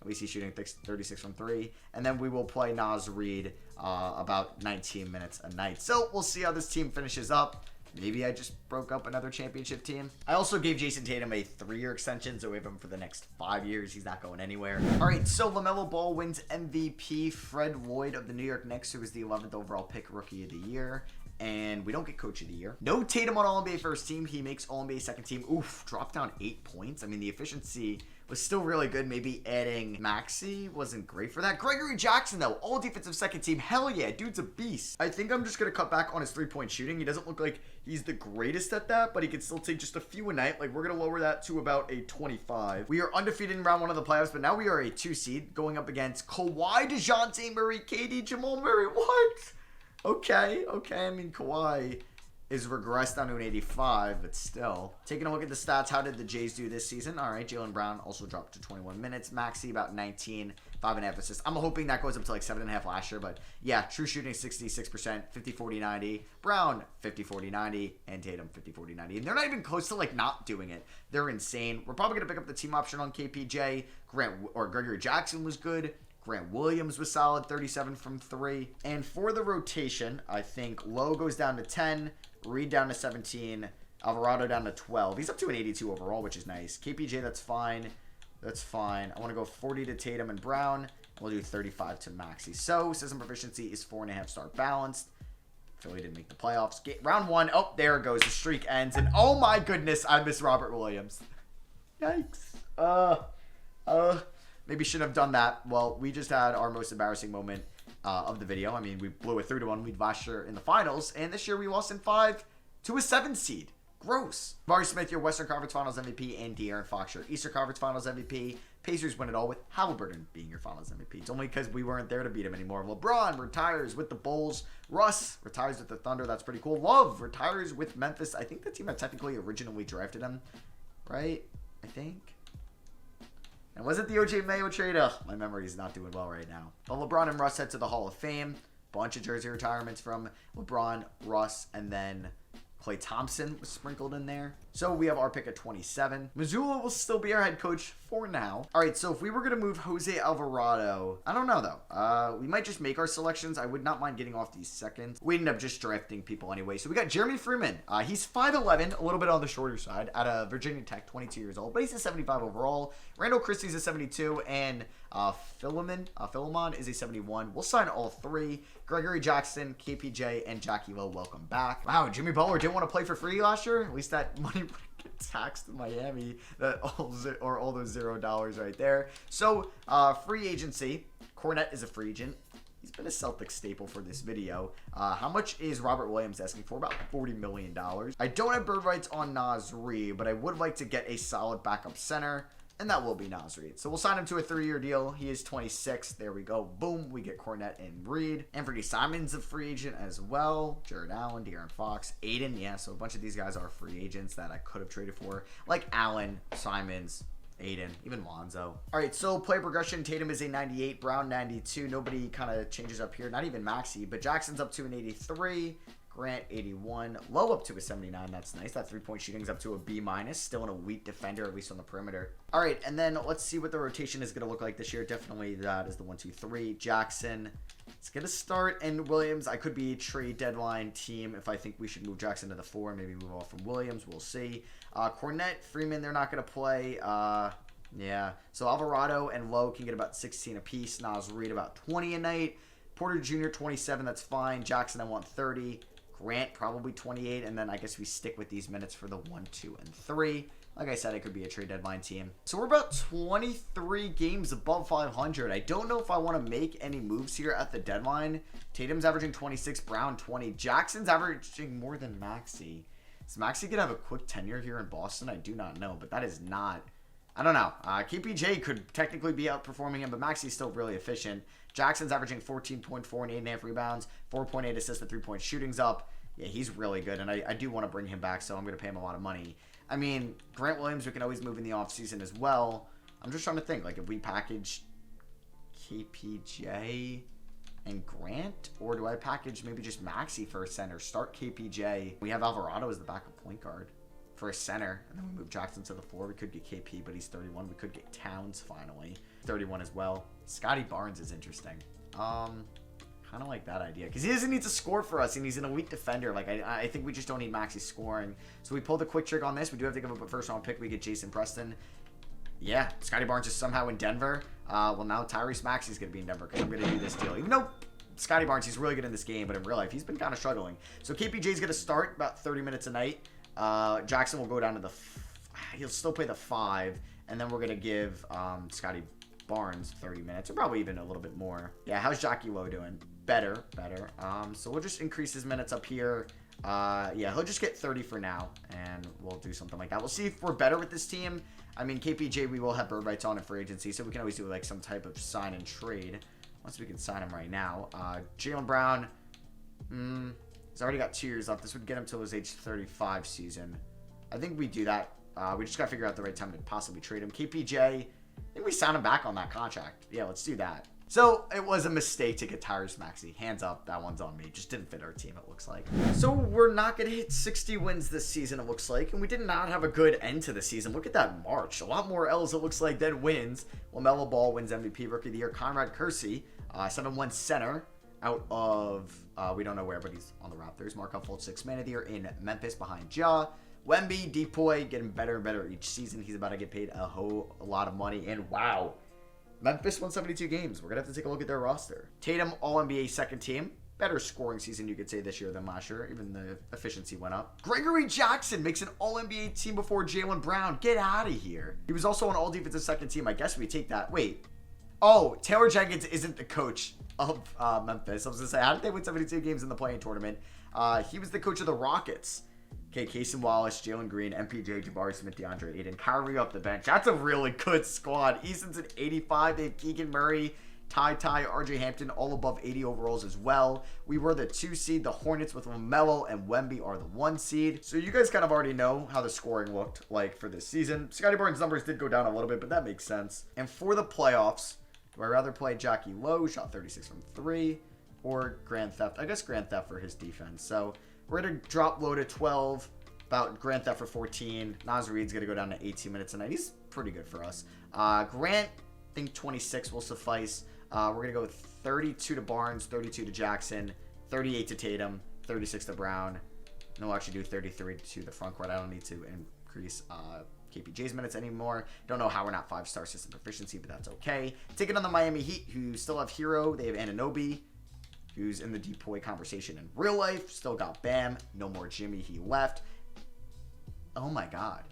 A: At least he's shooting 36 from 3. And then we will play Naz Reid about 19 minutes a night. So we'll see how this team finishes up. Maybe I just broke up another championship team. I also gave Jason Tatum a 3-year extension, so we have him for the next 5 years. He's not going anywhere. All right, so LaMelo Ball wins MVP. Fred Lloyd of the New York Knicks, who was the 11th overall pick, Rookie of the Year. And we don't get Coach of the Year. No Tatum on All-NBA first team. He makes All-NBA second team. Oof, dropped down 8 points. I mean, the efficiency was still really good. Maybe adding Maxey wasn't great for that. Gregory Jackson, though, all defensive second team. Hell yeah, dude's a beast. I think I'm just going to cut back on his 3-point shooting. He doesn't look like he's the greatest at that, but he can still take just a few a night. Like, we're going to lower that to about a 25. We are undefeated in round 1 of the playoffs, but now we are a 2 seed going up against Kawhi, DeJounte Murray, KD, Jamal Murray. What? Okay. I mean, Kawhi is regressed down to an 85, but still. Taking a look at the stats, how did the Jays do this season? All right, Jaylen Brown also dropped to 21 minutes. Maxey about 19, 5.5 assists. I'm hoping that goes up to like 7.5 last year, but yeah, true shooting 66%, 50-40-90. Brown 50-40-90, and Tatum 50-40-90. And they're not even close to like not doing it. They're insane. We're probably gonna pick up the team option on KPJ. Gregory Jackson was good. Grant Williams was solid, 37 from 3. And for the rotation, I think Lowe goes down to 10, Reid down to 17, Alvarado down to 12. He's up to an 82 overall, which is nice. KPJ, that's fine. That's fine. I want to go 40 to Tatum and Brown. We'll do 35 to Maxey. So, system proficiency is 4.5 star balanced. Philly didn't make the playoffs. Round 1. Oh, there it goes. The streak ends. And oh my goodness, I miss Robert Williams. Yikes. Maybe shouldn't have done that. Well, we just had our most embarrassing moment of the video. I mean, we blew a 3-1 lead last year in the finals, and this year we lost in 5 to a 7 seed. Gross. Jabari Smith, your Western Conference Finals MVP, and De'Aaron Fox, your Eastern Conference Finals MVP. Pacers win it all with Halliburton being your Finals MVP. It's only because we weren't there to beat him anymore. LeBron retires with the Bulls. Russ retires with the Thunder. That's pretty cool. Love retires with Memphis. I think the team that technically originally drafted him, right? I think. And was it the OJ Mayo trade? Ugh, my memory is not doing well right now. But LeBron and Russ head to the Hall of Fame. Bunch of jersey retirements from LeBron, Russ, and then Klay Thompson was sprinkled in there. So we have our pick at 27. Missoula will still be our head coach for now. All right, so if we were going to move Jose Alvarado, I don't know, though. We might just make our selections. I would not mind getting off these seconds. We ended up just drafting people anyway. So we got Jeremy Freeman. He's 5'11", a little bit on the shorter side, out of Virginia Tech, 22 years old. But he's a 75 overall. Randall Christie's a 72, and Philemon is a 71. We'll sign all 3. Gregory Jackson, KPJ, and Jackie Lowe, welcome back. Wow, Jimmy Butler didn't want to play for free last year. At least that money would get taxed in Miami. All those $0 right there. So, free agency. Cornette is a free agent. He's been a Celtics staple for this video. How much is Robert Williams asking for? About $40 million. I don't have bird rights on Naz Reid, but I would like to get a solid backup center. And that will be Naz Reid. So we'll sign him to a 3-year deal. He is 26. There we go. Boom. We get Cornette and Reid. Anthony Simon's a free agent as well. Jared Allen, De'Aaron Fox, Aiden. Yeah, so a bunch of these guys are free agents that I could have traded for. Like Allen, Simons, Aiden, even Lonzo. All right, so play progression. Tatum is a 98, Brown 92. Nobody kind of changes up here. Not even Maxey, but Jackson's up to an 83. Grant 81, Low up to a 79. That's nice. That 3-point shooting's up to a B-. Still an elite defender, at least on the perimeter. All right, and then let's see what the rotation is going to look like this year. Definitely that is the 1, 2, 3. Jackson. It's going to start, and Williams. I could be a trade deadline team if I think we should move Jackson to the 4, maybe move off from Williams. We'll see. Cornette, Freeman, they're not going to play. Yeah. So Alvarado and Lowe can get about 16 apiece. Naz Reid about 20 a night. Porter Jr. 27. That's fine. Jackson, I want 30. Grant probably 28, and then I guess we stick with these minutes for the 1, 2, and 3. Like I said, it could be a trade deadline team. So we're about 23 games above 500. I don't know if I want to make any moves here at the deadline. Tatum's averaging 26, Brown 20. Jackson's averaging more than Maxey. Is Maxey going to have a quick tenure here in Boston? I do not know, but that is not... I don't know. KPJ could technically be outperforming him, but Maxey's still really efficient. Jackson's averaging 14.4 and 8.5 rebounds, 4.8 assists with 3-point shootings up. Yeah, he's really good, and I do want to bring him back, so I'm going to pay him a lot of money. I mean, Grant Williams, we can always move in the offseason as well. I'm just trying to think, like, if we package KPJ and Grant, or do I package maybe just Maxey for a center, start KPJ. We have Alvarado as the backup point guard for a center, and then we move Jackson to the 4. We could get KP, but he's 31. We could get Towns finally, 31 as well. Scotty Barnes is interesting. Kind of like that idea because he doesn't need to score for us, and he's an elite defender. Like I think we just don't need Maxey scoring. So we pulled a quick trigger on this. We do have to give up a first-round pick. We get Jason Preston. Yeah, Scotty Barnes is somehow in Denver. Well, now Tyrese Maxey's going to be in Denver because I'm going to do this deal. Even though Scotty Barnes, he's really good in this game, but in real life, he's been kind of struggling. So KPJ's going to start about 30 minutes a night. Jackson will go down to the... He'll still play the 5, and then we're going to give Scotty Barnes 30 minutes, or probably even a little bit more. Yeah, how's Jockey Lowe doing? Better. So we'll just increase his minutes up here. Yeah, he'll just get 30 for now, and we'll do something like that. We'll see if we're better with this team. I mean, KPJ, we will have bird rights on it for agency, so we can always do like some type of sign and trade once we can sign him right now. Jaylen Brown, he's already got 2 years left. This would get him till his age 35 season. I think we do that. We just got to figure out the right time to possibly trade him. KPJ, I think we sign him back on that contract. Yeah, let's do that. So it was a mistake to get Tyrese Maxey. Hands up, that one's on me. Just didn't fit our team, it looks like. So we're not going to hit 60 wins this season, it looks like. And we did not have a good end to the season. Look at that March. A lot more L's, it looks like, than wins. LaMelo Ball wins MVP Rookie of the Year. Conrad Kersey, 7-1 center out of, we don't know where, but he's on the Raptors. Markelle Fultz, 6th Man of the Year in Memphis behind Ja. Wemby, Depoy, getting better and better each season. He's about to get paid a whole lot of money. And wow. Memphis won 72 games. We're going to have to take a look at their roster. Tatum, All-NBA second team. Better scoring season, you could say, this year than last year. Even the efficiency went up. Gregory Jackson makes an All-NBA team before Jaylen Brown. Get out of here. He was also on All-Defensive second team. I guess we take that. Wait. Oh, Taylor Jenkins isn't the coach of Memphis. I was going to say, how did they win 72 games in the play-in tournament? He was the coach of the Rockets. Okay, Casey Wallace, Jalen Green, MPJ, Jabari Smith, DeAndre Ayton, Kyrie up the bench. That's a really good squad. Easton's at 85. They have Keegan Murray, Ty, RJ Hampton, all above 80 overalls as well. We were the 2 seed. The Hornets with LaMelo and Wemby are the 1 seed. So you guys kind of already know how the scoring looked like for this season. Scotty Barnes' numbers did go down a little bit, but that makes sense. And for the playoffs, do I rather play Jockey Lowe, shot 36 from 3, or Grand Theft? I guess Grand Theft for his defense. So we're going to drop Lowe to 12, about Grand Theft for 14. Naz Reid's going to go down to 18 minutes a night. He's pretty good for us. Grant, I think 26 will suffice. We're going to go with 32 to Barnes, 32 to Jackson, 38 to Tatum, 36 to Brown. And we'll actually do 33 to the front court. I don't need to increase KPJ's minutes anymore. Don't know how we're not 5-star system proficiency, but that's okay. Taking on the Miami Heat, who still have Hero. They have Anunoby, who's in the Depoy conversation in real life. Still got Bam. No more Jimmy. He left. Oh, my God.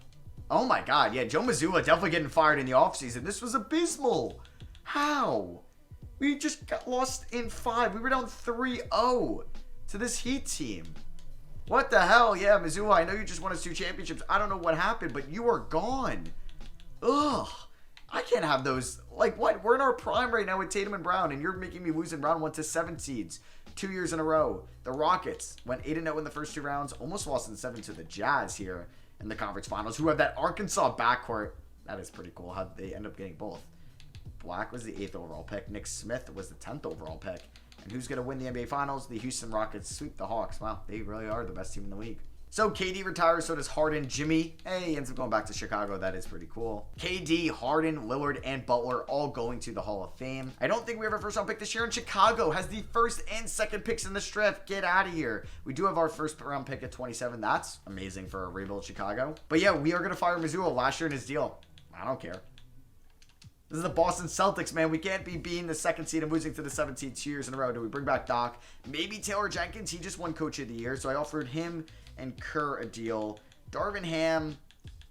A: Oh, my God. Yeah, Joe Mazzulla definitely getting fired in the offseason. This was abysmal. How? We just got lost in 5. We were down 3-0 to this Heat team. What the hell? Yeah, Mazzulla, I know you just won us 2 championships. I don't know what happened, but you are gone. Ugh. I can't have those. Like, what? We're in our prime right now with Tatum and Brown, and you're making me lose in round 1 to 7 seeds 2 years in a row. The Rockets went 8-0 in the first 2 rounds, almost lost in 7 to the Jazz here in the conference finals, who have that Arkansas backcourt. That is pretty cool how they end up getting both. Black was the 8th overall pick. Nick Smith was the 10th overall pick. And who's going to win the NBA Finals? The Houston Rockets sweep the Hawks. Wow, they really are the best team in the league. So KD retires, so does Harden. Jimmy, hey, ends up going back to Chicago. That is pretty cool. KD, Harden, Lillard, and Butler all going to the Hall of Fame. I don't think we have our first round pick this year, and Chicago has the first and second picks in this draft. Get out of here. We do have our first round pick at 27. That's amazing for a rebuild Chicago. But yeah, we are going to fire Mazzulla last year in his deal. I don't care. This is the Boston Celtics, man. We can't be being the 2nd seed and losing to the 7th seed 2 years in a row. Do we bring back Doc? Maybe Taylor Jenkins. He just won Coach of the Year, so I offered him and Kerr a deal. Darvin Ham,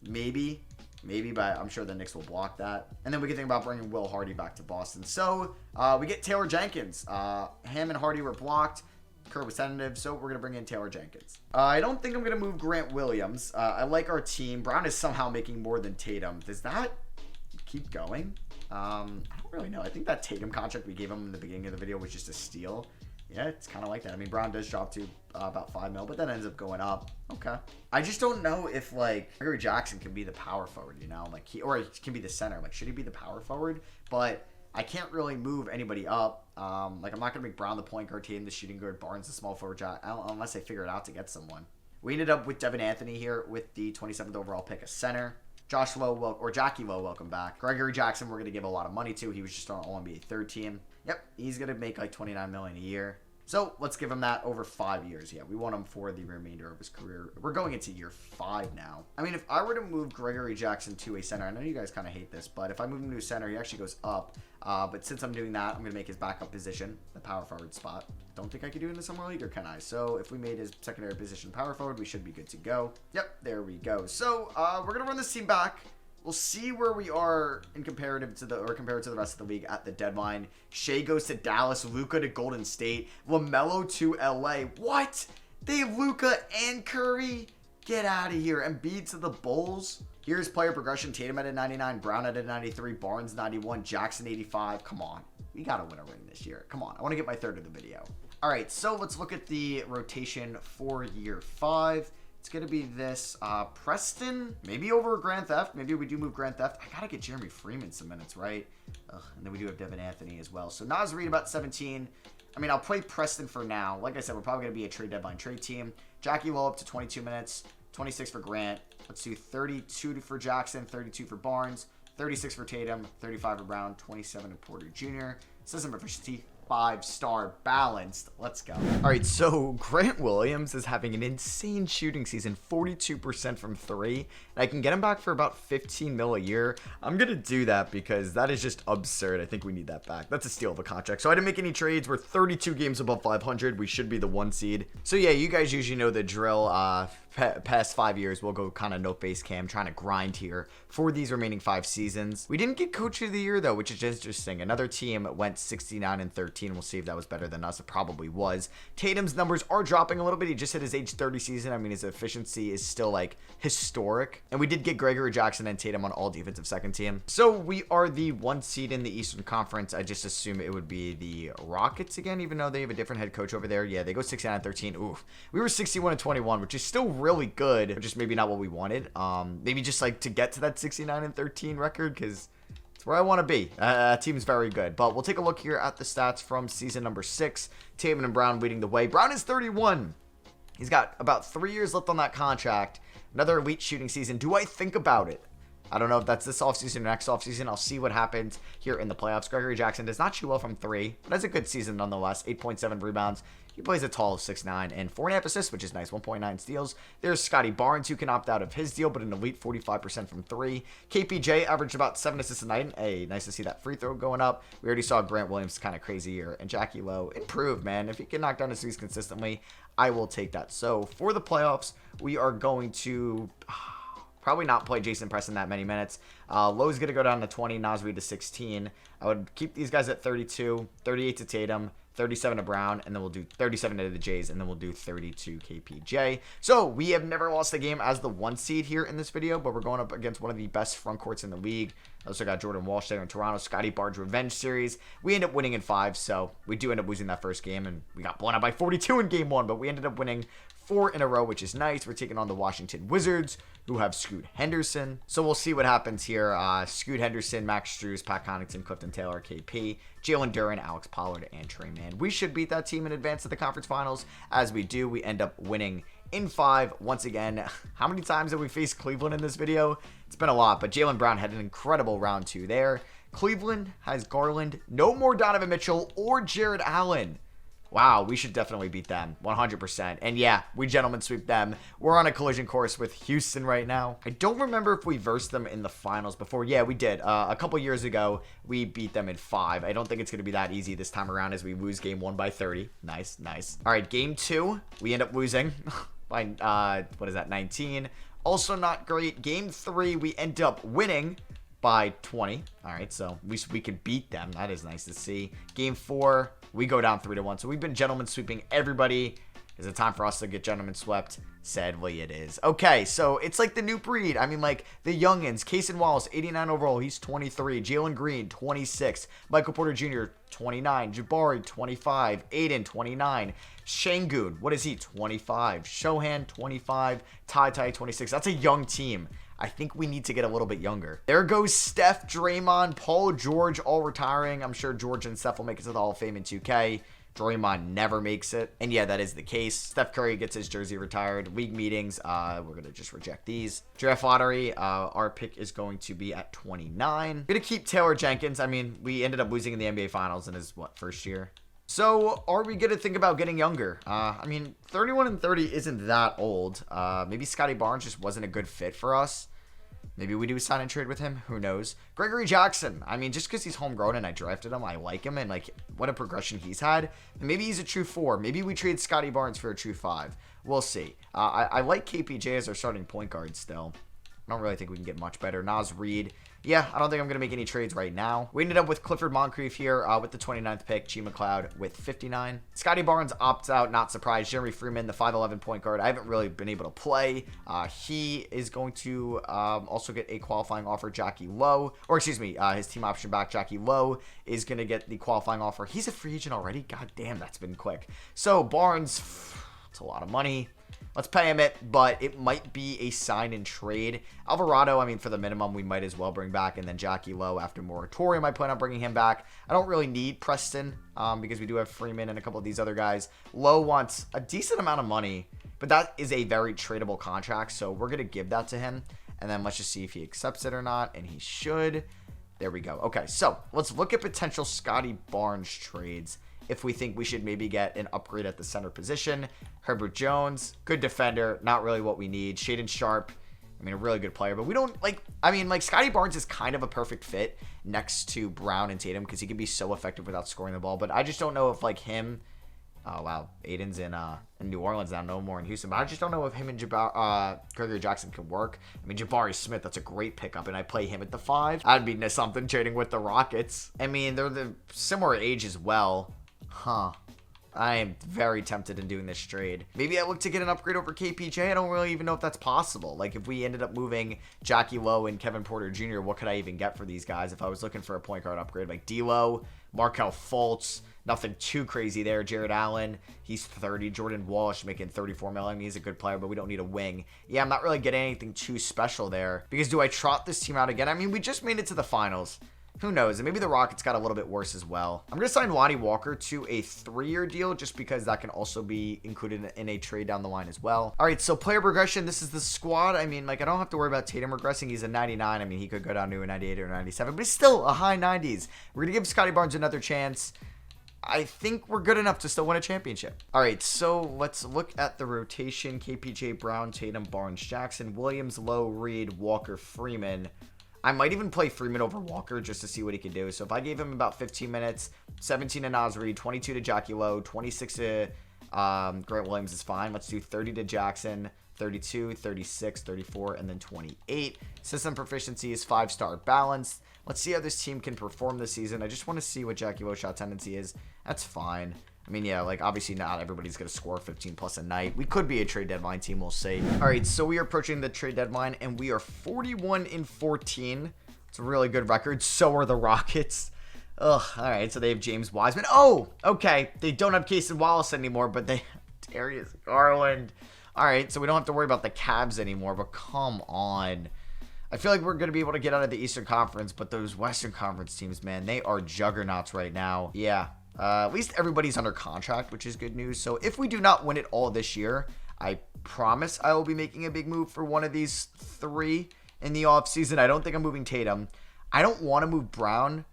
A: maybe, but I'm sure the Knicks will block that. And then we can think about bringing Will Hardy back to Boston. So we get Taylor Jenkins. Ham and Hardy were blocked. Kerr was tentative, so we're going to bring in Taylor Jenkins. I don't think I'm going to move Grant Williams. I like our team. Brown is somehow making more than Tatum. Does that keep going? I don't really know. I think that Tatum contract we gave him in the beginning of the video was just a steal. Yeah, it's kind of like that. I mean, Brown does drop to about 5 mil, but then ends up going up. Okay. I just don't know if, like, Gregory Jackson can be the power forward, you know? Like, or he can be the center. Like, should he be the power forward? But I can't really move anybody up. Like, I'm not going to make Brown the point guard, Tatum the shooting guard, Barnes the small forward, unless I figure it out to get someone. We ended up with Devin Anthony here with the 27th overall pick, a center. Josh Lowe, or Jackie Lowe, welcome back. Gregory Jackson, we're going to give a lot of money to. He was just on All-NBA third team. Yep, he's going to make like $29 million a year. So let's give him that over 5 years. Yeah, we want him for the remainder of his career. We're going into year 5 now. I mean, if I were to move Gregory Jackson to a center, I know you guys kind of hate this, but if I move him to a center, he actually goes up. But since I'm doing that, I'm going to make his backup position the power forward spot. Don't think I could do it in the summer league, or can I? So if we made his secondary position power forward, we should be good to go. Yep, there we go. So we're going to run this team back. We'll see where we are in compared to the rest of the league at the deadline. Shea goes to Dallas, Luka to Golden State, LaMelo to LA. What? They have Luka and Curry? Get out of here. Embiid to the Bulls. Here's player progression. Tatum at a 99, Brown at a 93, Barnes 91, Jackson 85. Come on. We got to win a ring this year. Come on. I want to get my third of the video. All right, so let's look at the rotation for year 5. It's going to be this Preston, maybe over Grand Theft. Maybe we do move Grand Theft. I got to get Jeremy Freeman some minutes, right? And then we do have Devin Anthony as well. So Naz Reid about 17. I mean, I'll play Preston for now. Like I said, we're probably going to be a trade deadline trade team. Jackie Lowe up to 22 minutes, 26 for Grant. Let's do 32 for Jackson, 32 for Barnes, 36 for Tatum, 35 for Brown, 27 for Porter Jr. System efficiency, 5-star balanced. Let's go. All right, so Grant Williams is having an insane shooting season, 42% from 3, and I can get him back for about 15 mil a year. I'm gonna do that because that is just absurd. I think we need that back. That's a steal of a contract. So I didn't make any trades. We're 32 games above 500. We should be the 1 seed. So yeah, you guys usually know the drill. Past 5 years, we'll go kind of no face cam, trying to grind here for these remaining 5 seasons. We didn't get Coach of the Year though, which is interesting. Another team went 69-13. We'll see if that was better than us. It probably was. Tatum's numbers are dropping a little bit. He just hit his age 30 season. I mean, his efficiency is still like historic. And we did get Gregory Jackson and Tatum on all defensive second team. So we are the 1 seed in the Eastern Conference. I just assume it would be the Rockets again, even though they have a different head coach over there. Yeah, they go 69-13. Oof. We were 61-21, which is still really good, but just maybe not what we wanted. Maybe just like to get to that 69-13 record, because it's where I want to be. Team's very good. But we'll take a look here at the stats from season number 6. Tatum and Brown leading the way. Brown is 31. He's got about 3 years left on that contract. Another elite shooting season. Do I think about it? I don't know if that's this offseason or next offseason. I'll see what happens here in the playoffs. Gregory Jackson does not shoot well from 3, but has a good season nonetheless. 8.7 rebounds. He plays a tall of 6'9", and 4.5 assists, which is nice. 1.9 steals. There's Scotty Barnes, who can opt out of his deal, but an elite 45% from 3. KPJ averaged about 7 assists a night. Hey, nice to see that free throw going up. We already saw Grant Williams kind of crazy here, and Jackie Lowe improved, man. If he can knock down his threes consistently, I will take that. So for the playoffs, we are going to probably not play Jason Preston that many minutes. Lowe's going to go down to 20, Naz Reid to 16. I would keep these guys at 32, 38 to Tatum, 37 to Brown, and then we'll do 37 to the Jays, and then we'll do 32 KPJ. So we have never lost a game as the 1 seed here in this video, but we're going up against one of the best front courts in the league. I also got Jordan Walsh there in Toronto, Scotty Barnes Revenge Series. We end up winning in 5, so we do end up losing that first game, and we got blown out by 42 in game 1, but we ended up winning 4 in a row, which is nice. We're taking on the Washington Wizards, who have Scoot Henderson. So we'll see what happens here. Scoot Henderson, Max Strus, Pat Connaughton, Clifton Taylor, KP, Jalen Duren, Alex Pollard, and Trey Mann. We should beat that team in advance of the conference finals. As we do, we end up winning in 5 once again. How many times have we faced Cleveland in this video? It's been a lot, but Jaylen Brown had an incredible round 2 there. Cleveland has Garland, no more Donovan Mitchell or Jared Allen. Wow, we should definitely beat them, 100%. And yeah, we gentlemen sweep them. We're on a collision course with Houston right now. I don't remember if we versed them in the finals before. Yeah, we did. A couple years ago, we beat them in 5. I don't think it's going to be that easy this time around as we lose game 1 by 30. Nice, nice. All right, game 2, we end up losing by, 19. Also not great. Game 3, we end up winning by 20. All right, so at least we can beat them. That is nice to see. Game 4, we go down 3-1. So we've been gentlemen sweeping everybody. Is it time for us to get gentlemen swept? Sadly, it is. Okay, so it's like the new breed. I mean, like the youngins. Cason Wallace, 89 overall. He's 23. Jalen Green, 26. Michael Porter Jr., 29. Jabari, 25. Aiden, 29. Şengün, what is he? 25. Shohan, 25. Ty, 26. That's a young team. I think we need to get a little bit younger. There goes Steph, Draymond, Paul George, all retiring. I'm sure George and Steph will make it to the Hall of Fame in 2K. Draymond never makes it. And yeah, that is the case. Steph Curry gets his jersey retired. League meetings, we're going to just reject these. Draft lottery, our pick is going to be at 29. Going to keep Taylor Jenkins. I mean, we ended up losing in the NBA Finals in his, first year? So, are we going to think about getting younger? I mean, 31 and 30 isn't that old. Maybe Scotty Barnes just wasn't a good fit for us. Maybe we do sign and trade with him. Who knows? Gregory Jackson. I mean, just because he's homegrown and I drafted him, I like him. And, like, what a progression he's had. And maybe he's a true 4. Maybe we trade Scotty Barnes for a true 5. We'll see. I like KPJ as our starting point guard still. I don't really think we can get much better. Naz Reid. Yeah, I don't think I'm going to make any trades right now. We ended up with Clifford Moncrief here with the 29th pick. G. McLeod with 59. Scotty Barnes opts out. Not surprised. Jeremy Freeman, the 5'11 point guard. I haven't really been able to play. He is going to also get a qualifying offer. Jackie Lowe. Or excuse me, his team option back. Jackie Lowe is going to get the qualifying offer. He's a free agent already? God damn, that's been quick. So Barnes, it's a lot of money. Let's pay him it, but it might be a sign and trade. Alvarado, I mean, for the minimum, we might as well bring back. And then Jackie Lowe after moratorium, I plan on bringing him back. I don't really need Preston because we do have Freeman and a couple of these other guys. Lowe wants a decent amount of money, but that is a very tradable contract, so we're going to give that to him. And then let's just see if he accepts it or not, and he should. There we go. Okay, so let's look at potential Scotty Barnes trades. If we think we should maybe get an upgrade at the center position. Herbert Jones, good defender, not really what we need. Shaedon Sharpe, I mean, a really good player, but we don't, Scotty Barnes is kind of a perfect fit next to Brown and Tatum because he can be so effective without scoring the ball, but I just don't know if, him, oh, wow, Aiden's in New Orleans now, no more in Houston, but I just don't know if him and Gregory Jackson can work. I mean, Jabari Smith, that's a great pickup, and I play him at the 5. I'd be something trading with the Rockets. I mean, they're the similar age as well. Huh. I am very tempted in doing this trade. Maybe I look to get an upgrade over KPJ. I don't really even know if that's possible. Like, if we ended up moving Jackie Lowe and Kevin Porter Jr., what could I even get for these guys if I was looking for a point guard upgrade? Like D'Lo, Markelle Fultz, nothing too crazy there. Jared Allen, he's 30. Jordan Walsh making 34 million. I mean, he's a good player, but we don't need a wing. Yeah, I'm not really getting anything too special there. Because do I trot this team out again? I mean, we just made it to the finals. Who knows? And maybe the Rockets got a little bit worse as well. I'm going to sign Lonnie Walker to a 3-year deal just because that can also be included in a trade down the line as well. All right, so player progression. This is the squad. I mean, I don't have to worry about Tatum regressing. He's a 99. I mean, he could go down to a 98 or 97, but he's still a high 90s. We're going to give Scotty Barnes another chance. I think we're good enough to still win a championship. All right, so let's look at the rotation. KPJ, Brown, Tatum, Barnes, Jackson, Williams, Lowe, Reed, Walker, Freeman. I might even play Freeman over Walker just to see what he can do. So if I gave him about 15 minutes, 17 to Naz Reid, 22 to Jackie Lowe, 26 to Grant Williams is fine. Let's do 30 to Jackson, 32, 36, 34, and then 28. System proficiency is 5-star balanced. Let's see how this team can perform this season. I just want to see what Jackie Wo's shot tendency is. That's fine. I mean, yeah, like, obviously not everybody's going to score 15 plus a night. We could be a trade deadline team, we'll see. All right, so we are approaching the trade deadline, and we are 41-14. It's a really good record. So are the Rockets. Ugh, all right, so they have James Wiseman. Oh, okay. They don't have Casey Wallace anymore, but they have Darius Garland. All right, so we don't have to worry about the Cavs anymore, but come on. I feel like we're going to be able to get out of the Eastern Conference, but those Western Conference teams, man, they are juggernauts right now. Yeah. At least everybody's under contract, which is good news. So if we do not win it all this year, I promise I will be making a big move for one of these three in the offseason. I don't think I'm moving Tatum. I don't want to move Brown,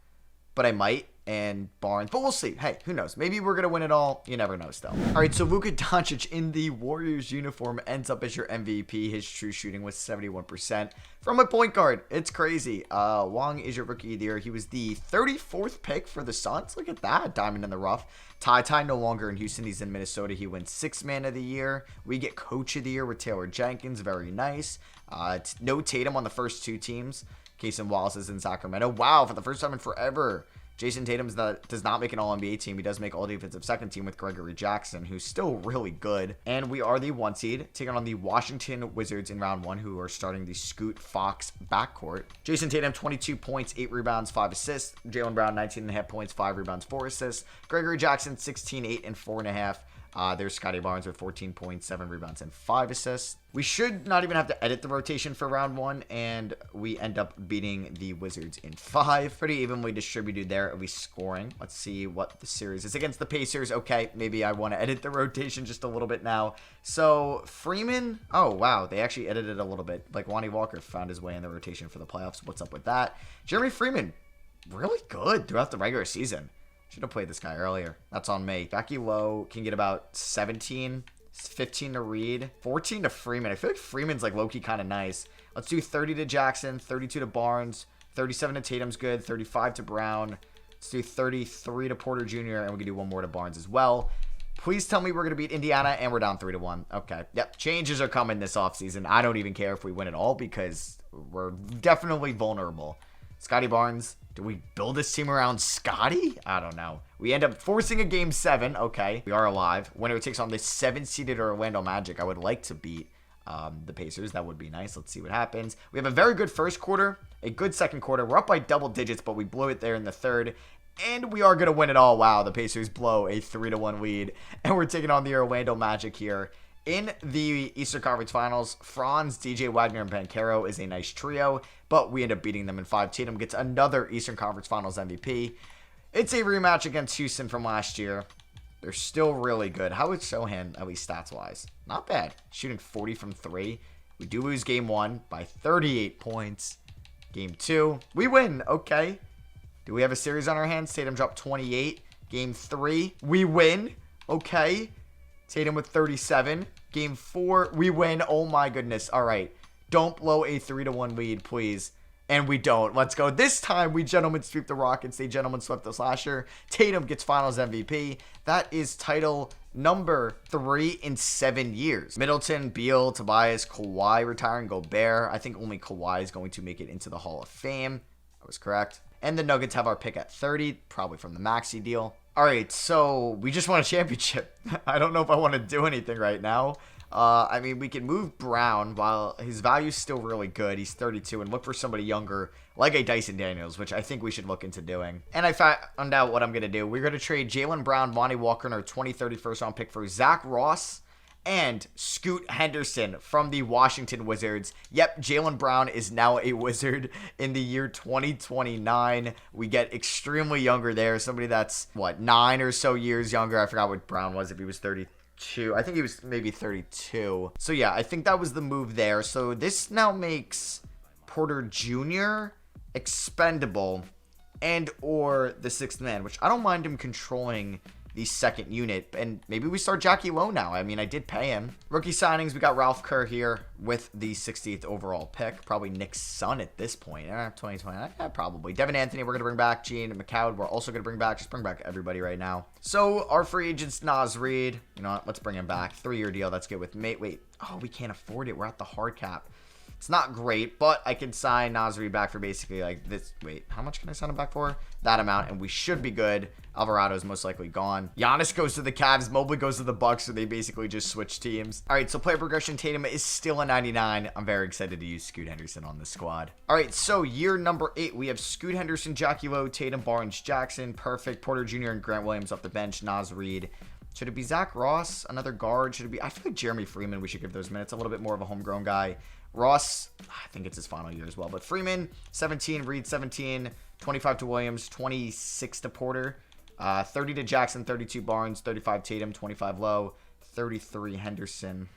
A: but I might, and Barnes. But we'll see. Hey, who knows? Maybe we're going to win it all. You never know still. All right, so Luka Doncic in the Warriors uniform ends up as your MVP. His true shooting was 71% from a point guard. It's crazy. Wong is your rookie of the year. He was the 34th pick for the Suns. Look at that. Diamond in the rough. Ty no longer in Houston. He's in Minnesota. He wins 6th man of the year. We get coach of the year with Taylor Jenkins. Very nice. No Tatum on the first two teams. Casey Wallace is in Sacramento. Wow, for the first time in forever. Jason Tatum does not make an All-NBA team. He does make All-Defensive Second Team with Gregory Jackson, who's still really good. And we are the 1 seed, taking on the Washington Wizards in round 1, who are starting the Scoot Fox backcourt. Jason Tatum, 22 points, 8 rebounds, 5 assists. Jaylen Brown, 19.5 points, 5 rebounds, 4 assists. Gregory Jackson, 16, 8, and 4.5. There's Scotty Barnes with 14 points, 7 rebounds, and 5 assists. We should not even have to edit the rotation for round 1, and we end up beating the Wizards in 5. Pretty evenly distributed there, at least scoring. Let's see what the series is against the Pacers. Okay, maybe I want to edit the rotation just a little bit now. So, Freeman, oh, wow, they actually edited a little bit. Like, Lonnie Walker found his way in the rotation for the playoffs. What's up with that? Jeremy Freeman, really good throughout the regular season. Should have played this guy earlier. That's on me. Jackie Lowe can get about 17, 15 to Reed, 14 to Freeman. I feel like Freeman's like low-key kind of nice. Let's do 30 to Jackson, 32 to Barnes, 37 to Tatum's good, 35 to Brown. Let's do 33 to Porter Jr., and we can do one more to Barnes as well. Please tell me we're going to beat Indiana, and we're down 3-1. Okay. Yep, changes are coming this offseason. I don't even care if we win it all because we're definitely vulnerable. Scotty Barnes, do we build this team around Scotty? I don't know. We end up forcing a game 7. Okay, we are alive. Winner takes on the 7-seeded Orlando Magic. I would like to beat the Pacers. That would be nice. Let's see what happens. We have a very good first quarter, a good second quarter. We're up by double digits, but we blew it there in the third. And we are going to win it all. Wow, the Pacers blow a 3-1 lead. And we're taking on the Orlando Magic here. In the Eastern Conference Finals, Franz, DJ Wagner, and Banchero is a nice trio, but we end up beating them in 5. Tatum gets another Eastern Conference Finals MVP. It's a rematch against Houston from last year. They're still really good. How is Sohan, at least stats-wise? Not bad. Shooting 40 from 3. We do lose Game 1 by 38 points. Game 2, we win. Okay. Do we have a series on our hands? Tatum dropped 28. Game 3, we win. Okay. Tatum with 37. Game 4, we win. Oh my goodness. All right. Don't blow a 3-1 lead, please. And we don't. Let's go. This time, we gentlemen sweep the Rockets. They gentlemen swept the Slasher. Tatum gets Finals MVP. That is title number 3 in 7 years. Middleton, Beal, Tobias, Kawhi retiring, Gobert. I think only Kawhi is going to make it into the Hall of Fame. I was correct. And the Nuggets have our pick at 30, probably from the Maxey deal. All right, so we just won a championship. I don't know if I want to do anything right now. I mean, we can move Brown while his value's still really good. He's 32, and look for somebody younger like a Dyson Daniels, which I think we should look into doing. And I found out what I'm going to do. We're going to trade Jaylen Brown, Lonnie Walker, and our 2030 first-round pick for Zach Ross and Scoot Henderson from the Washington Wizards. Yep, Jaylen Brown is now a Wizard in the year 2029. We get extremely younger there. Somebody that's, 9 or so years younger. I forgot what Brown was, if he was 32. I think he was maybe 32. So yeah, I think that was the move there. So this now makes Porter Jr. expendable and or the 6th man, which I don't mind him controlling the second unit. And maybe we start Jackie Lowe now. I mean, I did pay him. Rookie signings, we got Ralph Kerr here with the 60th overall pick. Probably Nick's son at this point. 2020, probably. Devin Anthony, we're going to bring back. Gene McCown, we're also going to bring back. Just bring back everybody right now. So our free agent's Naz Reid. You know what? Let's bring him back. 3-year deal. That's good with mate. Wait. Oh, we can't afford it. We're at the hard cap. It's not great, but I can sign Naz Reid back for basically like this. Wait, how much can I sign him back for? That amount, and we should be good. Alvarado's most likely gone. Giannis goes to the Cavs. Mobley goes to the Bucks, so they basically just switch teams. All right, so player progression. Tatum is still a 99. I'm very excited to use Scoot Henderson on this squad. All right, so year number 8, we have Scoot Henderson, Jackie Lowe, Tatum, Barnes, Jackson. Perfect. Porter Jr. and Grant Williams off the bench. Naz Reid. Should it be Zach Ross, another guard? Should it be? I feel like Jeremy Freeman, we should give those minutes. A little bit more of a homegrown guy. Ross, I think it's his final year as well. But Freeman, 17. Reed, 17. 25 to Williams. 26 to Porter. 30 to Jackson. 32 Barnes. 35 Tatum. 25 Lowe. 33 Henderson.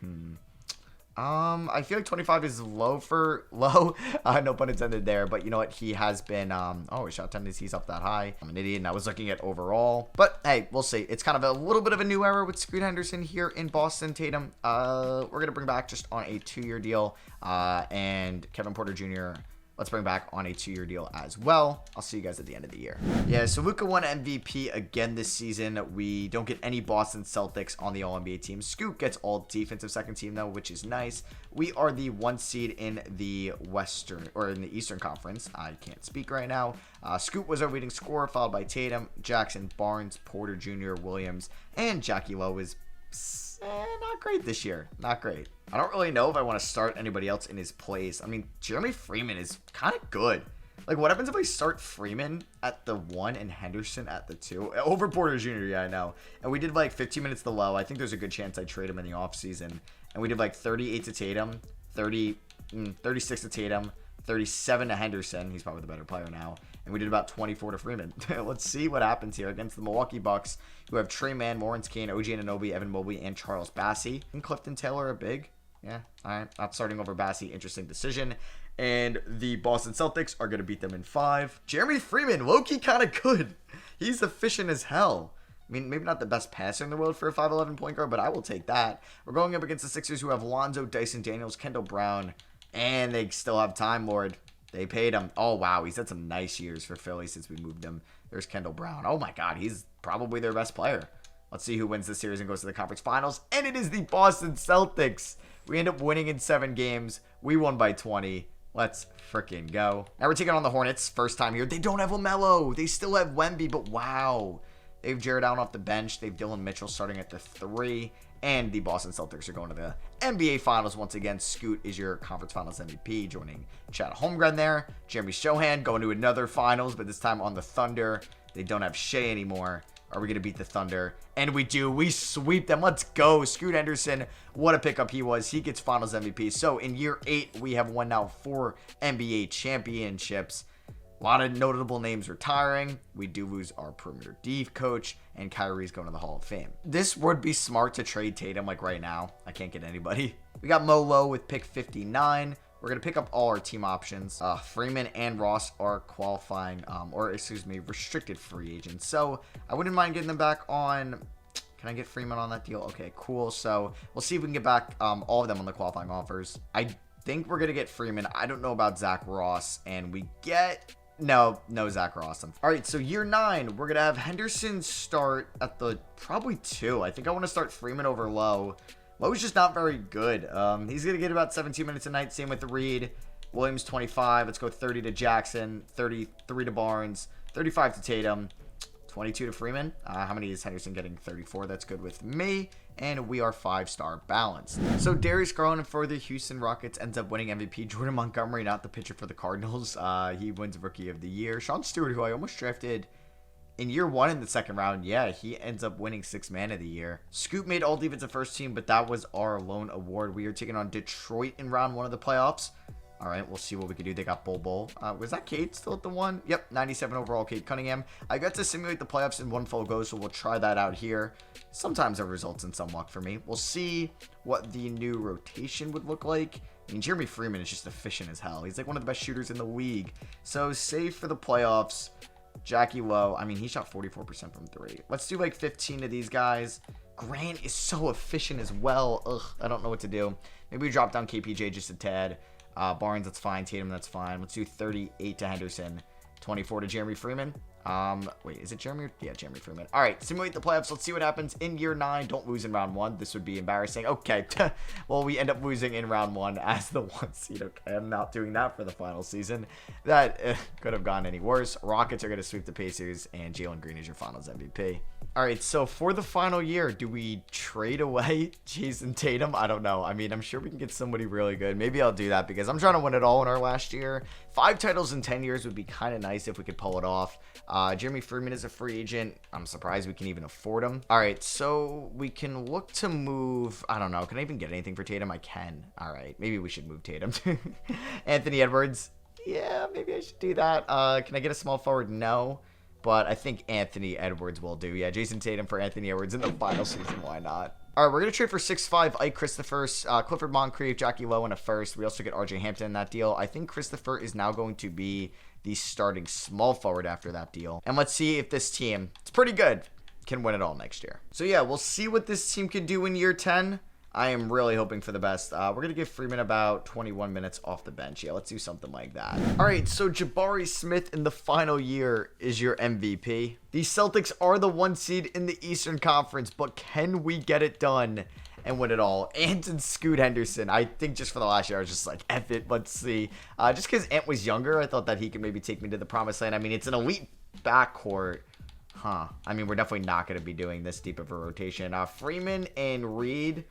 A: I feel like 25 is low for Low. No pun intended there. But you know what? He has been, oh, his shot tendency's up that high. I'm an idiot, and I was looking at overall. But, hey, we'll see. It's kind of a little bit of a new era with Scoot Henderson here in Boston. Tatum, we're going to bring back just on a 2-year deal. And Kevin Porter Jr., let's bring back on a 2-year deal as well. I'll see you guys at the end of the year. Yeah, so Luka won MVP again this season. We don't get any Boston Celtics on the All-NBA team. Scoot gets all defensive second team, though, which is nice. We are the 1 seed in the Western, or in the Eastern Conference. I can't speak right now. Scoot was our leading scorer, followed by Tatum, Jackson, Barnes, Porter Jr., Williams, and Jackie Lowe is not great this year. Not great. I don't really know if I want to start anybody else in his place. I mean, Jeremy Freeman is kind of good. Like, what happens if I start Freeman at the 1 and Henderson at the 2? Over Porter Jr., yeah, I know. And we did, like, 15 minutes to Low. I think there's a good chance I trade him in the offseason. And we did, like, 38 to Tatum, 36 to Tatum, 37 to Henderson. He's probably the better player now. And we did about 24 to Freeman. Let's see what happens here against the Milwaukee Bucks, who have Trey Mann, Lawrence Kane, OG Anunoby, Evan Mobley, and Charles Bassey. And Clifton Taylor are big. Yeah, all right. Not starting over Bassey. Interesting decision. And the Boston Celtics are going to beat them in 5. Jeremy Freeman, low-key kind of good. He's efficient as hell. I mean, maybe not the best passer in the world for a 5'11 point guard, but I will take that. We're going up against the Sixers, who have Lonzo, Dyson Daniels, Kendall Brown, and they still have Time Lord. They paid him. Oh, wow. He's had some nice years for Philly since we moved him. There's Kendall Brown. Oh, my God. He's probably their best player. Let's see who wins the series and goes to the conference finals. And it is the Boston Celtics. We end up winning in 7 games. We won by 20. Let's freaking go. Now we're taking on the Hornets. First time here. They don't have LaMelo. They still have Wemby, but wow. They have Jared Allen off the bench. They have Dylan Mitchell starting at the 3. And the Boston Celtics are going to the NBA Finals once again. Scoot is your Conference Finals MVP, joining Chad Holmgren there. Jeremy Sohan going to another Finals, but this time on the Thunder. They don't have Shea anymore. Are we going to beat the Thunder? And we do. We sweep them. Let's go. Scoot Henderson, what a pickup he was. He gets Finals MVP. So in year 8, we have won now 4 NBA championships. A lot of notable names retiring. We do lose our perimeter D coach, and Kyrie's going to the Hall of Fame. This would be smart to trade Tatum like right now. I can't get anybody. We got Mo Lowe with pick 59. We're going to pick up all our team options. Freeman and Ross are qualifying, restricted free agents. So I wouldn't mind getting them back on. Can I get Freeman on that deal? Okay, cool. So we'll see if we can get back all of them on the qualifying offers. I think we're going to get Freeman. I don't know about Zach Ross. And we get... No Zach Ross. All right, so year 9, we're going to have Henderson start at the probably 2. I think I want to start Freeman over Lowe. Lowe's just not very good. He's going to get about 17 minutes a night. Same with the Reed. Williams, 25. Let's go 30 to Jackson. 33 to Barnes. 35 to Tatum. 22 to Freeman. How many is Henderson getting? 34. That's good with me. And we are 5-star balanced. So Darius Garland for the Houston Rockets ends up winning MVP. Jordan Montgomery, not the pitcher for the Cardinals. He wins Rookie of the Year. Sean Stewart, who I almost drafted in year 1 in the second round, yeah, he ends up winning 6th Man of the Year. Scoot made all defensive first team, but that was our lone award. We are taking on Detroit in round 1 of the playoffs. All right, we'll see what we can do. They got Bol. Was that Cade still at the 1? Yep, 97 overall, Cade Cunningham. I got to simulate the playoffs in one full go, so we'll try that out here. Sometimes it results in some luck for me. We'll see what the new rotation would look like. I mean, Jeremy Freeman is just efficient as hell. He's like one of the best shooters in the league. So, save for the playoffs. Jackie Lowe. I mean, he shot 44% from 3. Let's do like 15 of these guys. Grant is so efficient as well. Ugh, I don't know what to do. Maybe we drop down KPJ just a tad. Barnes, that's fine. Tatum, that's fine. Let's do 38 to Henderson. 24 to Jeremy Freeman. Wait, is it Jeremy? Yeah, Jeremy Freeman. All right, simulate the playoffs. Let's see what happens in year 9. Don't lose in round 1. This would be embarrassing. Okay, well, we end up losing in round 1 as the 1 seed. Okay, I'm not doing that for the final season. That could have gone any worse. Rockets are going to sweep the Pacers, and Jalen Green is your finals MVP. All right, so for the final year, do we trade away Jason Tatum? I don't know. I mean, I'm sure we can get somebody really good. Maybe I'll do that because I'm trying to win it all in our last year. 5 titles in 10 years would be kind of nice if we could pull it off. Jeremy Freeman is a free agent. I'm surprised we can even afford him. All right, so we can look to move. I don't know. Can I even get anything for Tatum? I can. All right, maybe we should move Tatum. Anthony Edwards. Yeah, maybe I should do that. Can I get a small forward? No. But I think Anthony Edwards will do. Yeah, Jason Tatum for Anthony Edwards in the final season. Why not? All right, we're going to trade for 6'5", Ike Christopher, Clifford Moncrief, Jackie Lowe, and a first. We also get RJ Hampton in that deal. I think Christopher is now going to be the starting small forward after that deal. And let's see if this team, it's pretty good, can win it all next year. So yeah, we'll see what this team can do in year 10. I am really hoping for the best. We're going to give Freeman about 21 minutes off the bench. Yeah, let's do something like that. All right, so Jabari Smith in the final year is your MVP. The Celtics are the 1 seed in the Eastern Conference, but can we get it done and win it all? Ant and Scoot Henderson. I think just for the last year, I was just like, F it, let's see. Just because Ant was younger, I thought that he could maybe take me to the promised land. I mean, it's an elite backcourt. I mean, we're definitely not going to be doing this deep of a rotation. Freeman and Reed,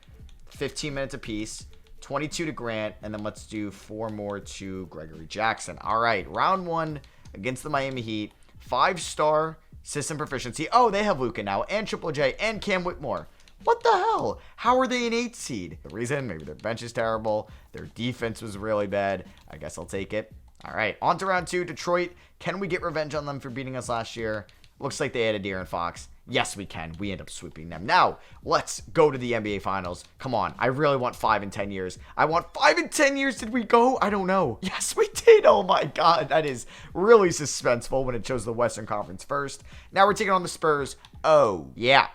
A: 15 minutes apiece, 22 to Grant, and then let's do 4 more to Gregory Jackson. All right, round 1 against the Miami Heat, 5-star system proficiency. Oh, they have Luka now, and Triple J, and Cam Whitmore. What the hell? How are they an 8 seed? The reason? Maybe their bench is terrible. Their defense was really bad. I guess I'll take it. All right, on to round 2, Detroit. Can we get revenge on them for beating us last year? Looks like they added De'Aaron Fox. Yes, we can. We end up sweeping them. Now, let's go to the NBA Finals. Come on. I really want 5 in 10 years. I want 5 in 10 years. Did we go? I don't know. Yes, we did. Oh, my God. That is really suspenseful when it chose the Western Conference first. Now we're taking on the Spurs. Oh, yeah.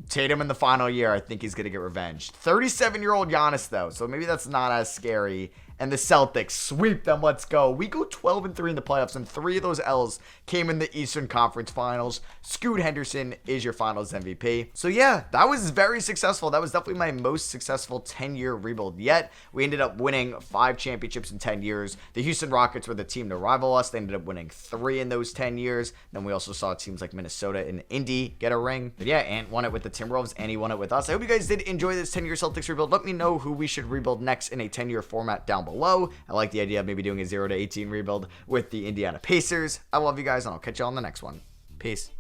A: Tatum in the final year, I think he's going to get revenge. 37-year-old Giannis, though, so maybe that's not as scary. And the Celtics sweep them. Let's go. We go 12-3 in the playoffs, and 3 of those L's came in the Eastern Conference Finals. Scoot Henderson is your Finals MVP. So yeah, that was very successful. That was definitely my most successful 10-year rebuild yet. We ended up winning 5 championships in 10 years. The Houston Rockets were the team to rival us. They ended up winning 3 in those 10 years. Then we also saw teams like Minnesota and Indy get a ring. But yeah, Ant won it with the Timberwolves, and he won it with us. I hope you guys did enjoy this 10-year Celtics rebuild. Let me know who we should rebuild next in a 10-year format down below. I like the idea of maybe doing a 0 to 18 rebuild with the Indiana Pacers. I love you guys, and I'll catch you on the next one. Peace.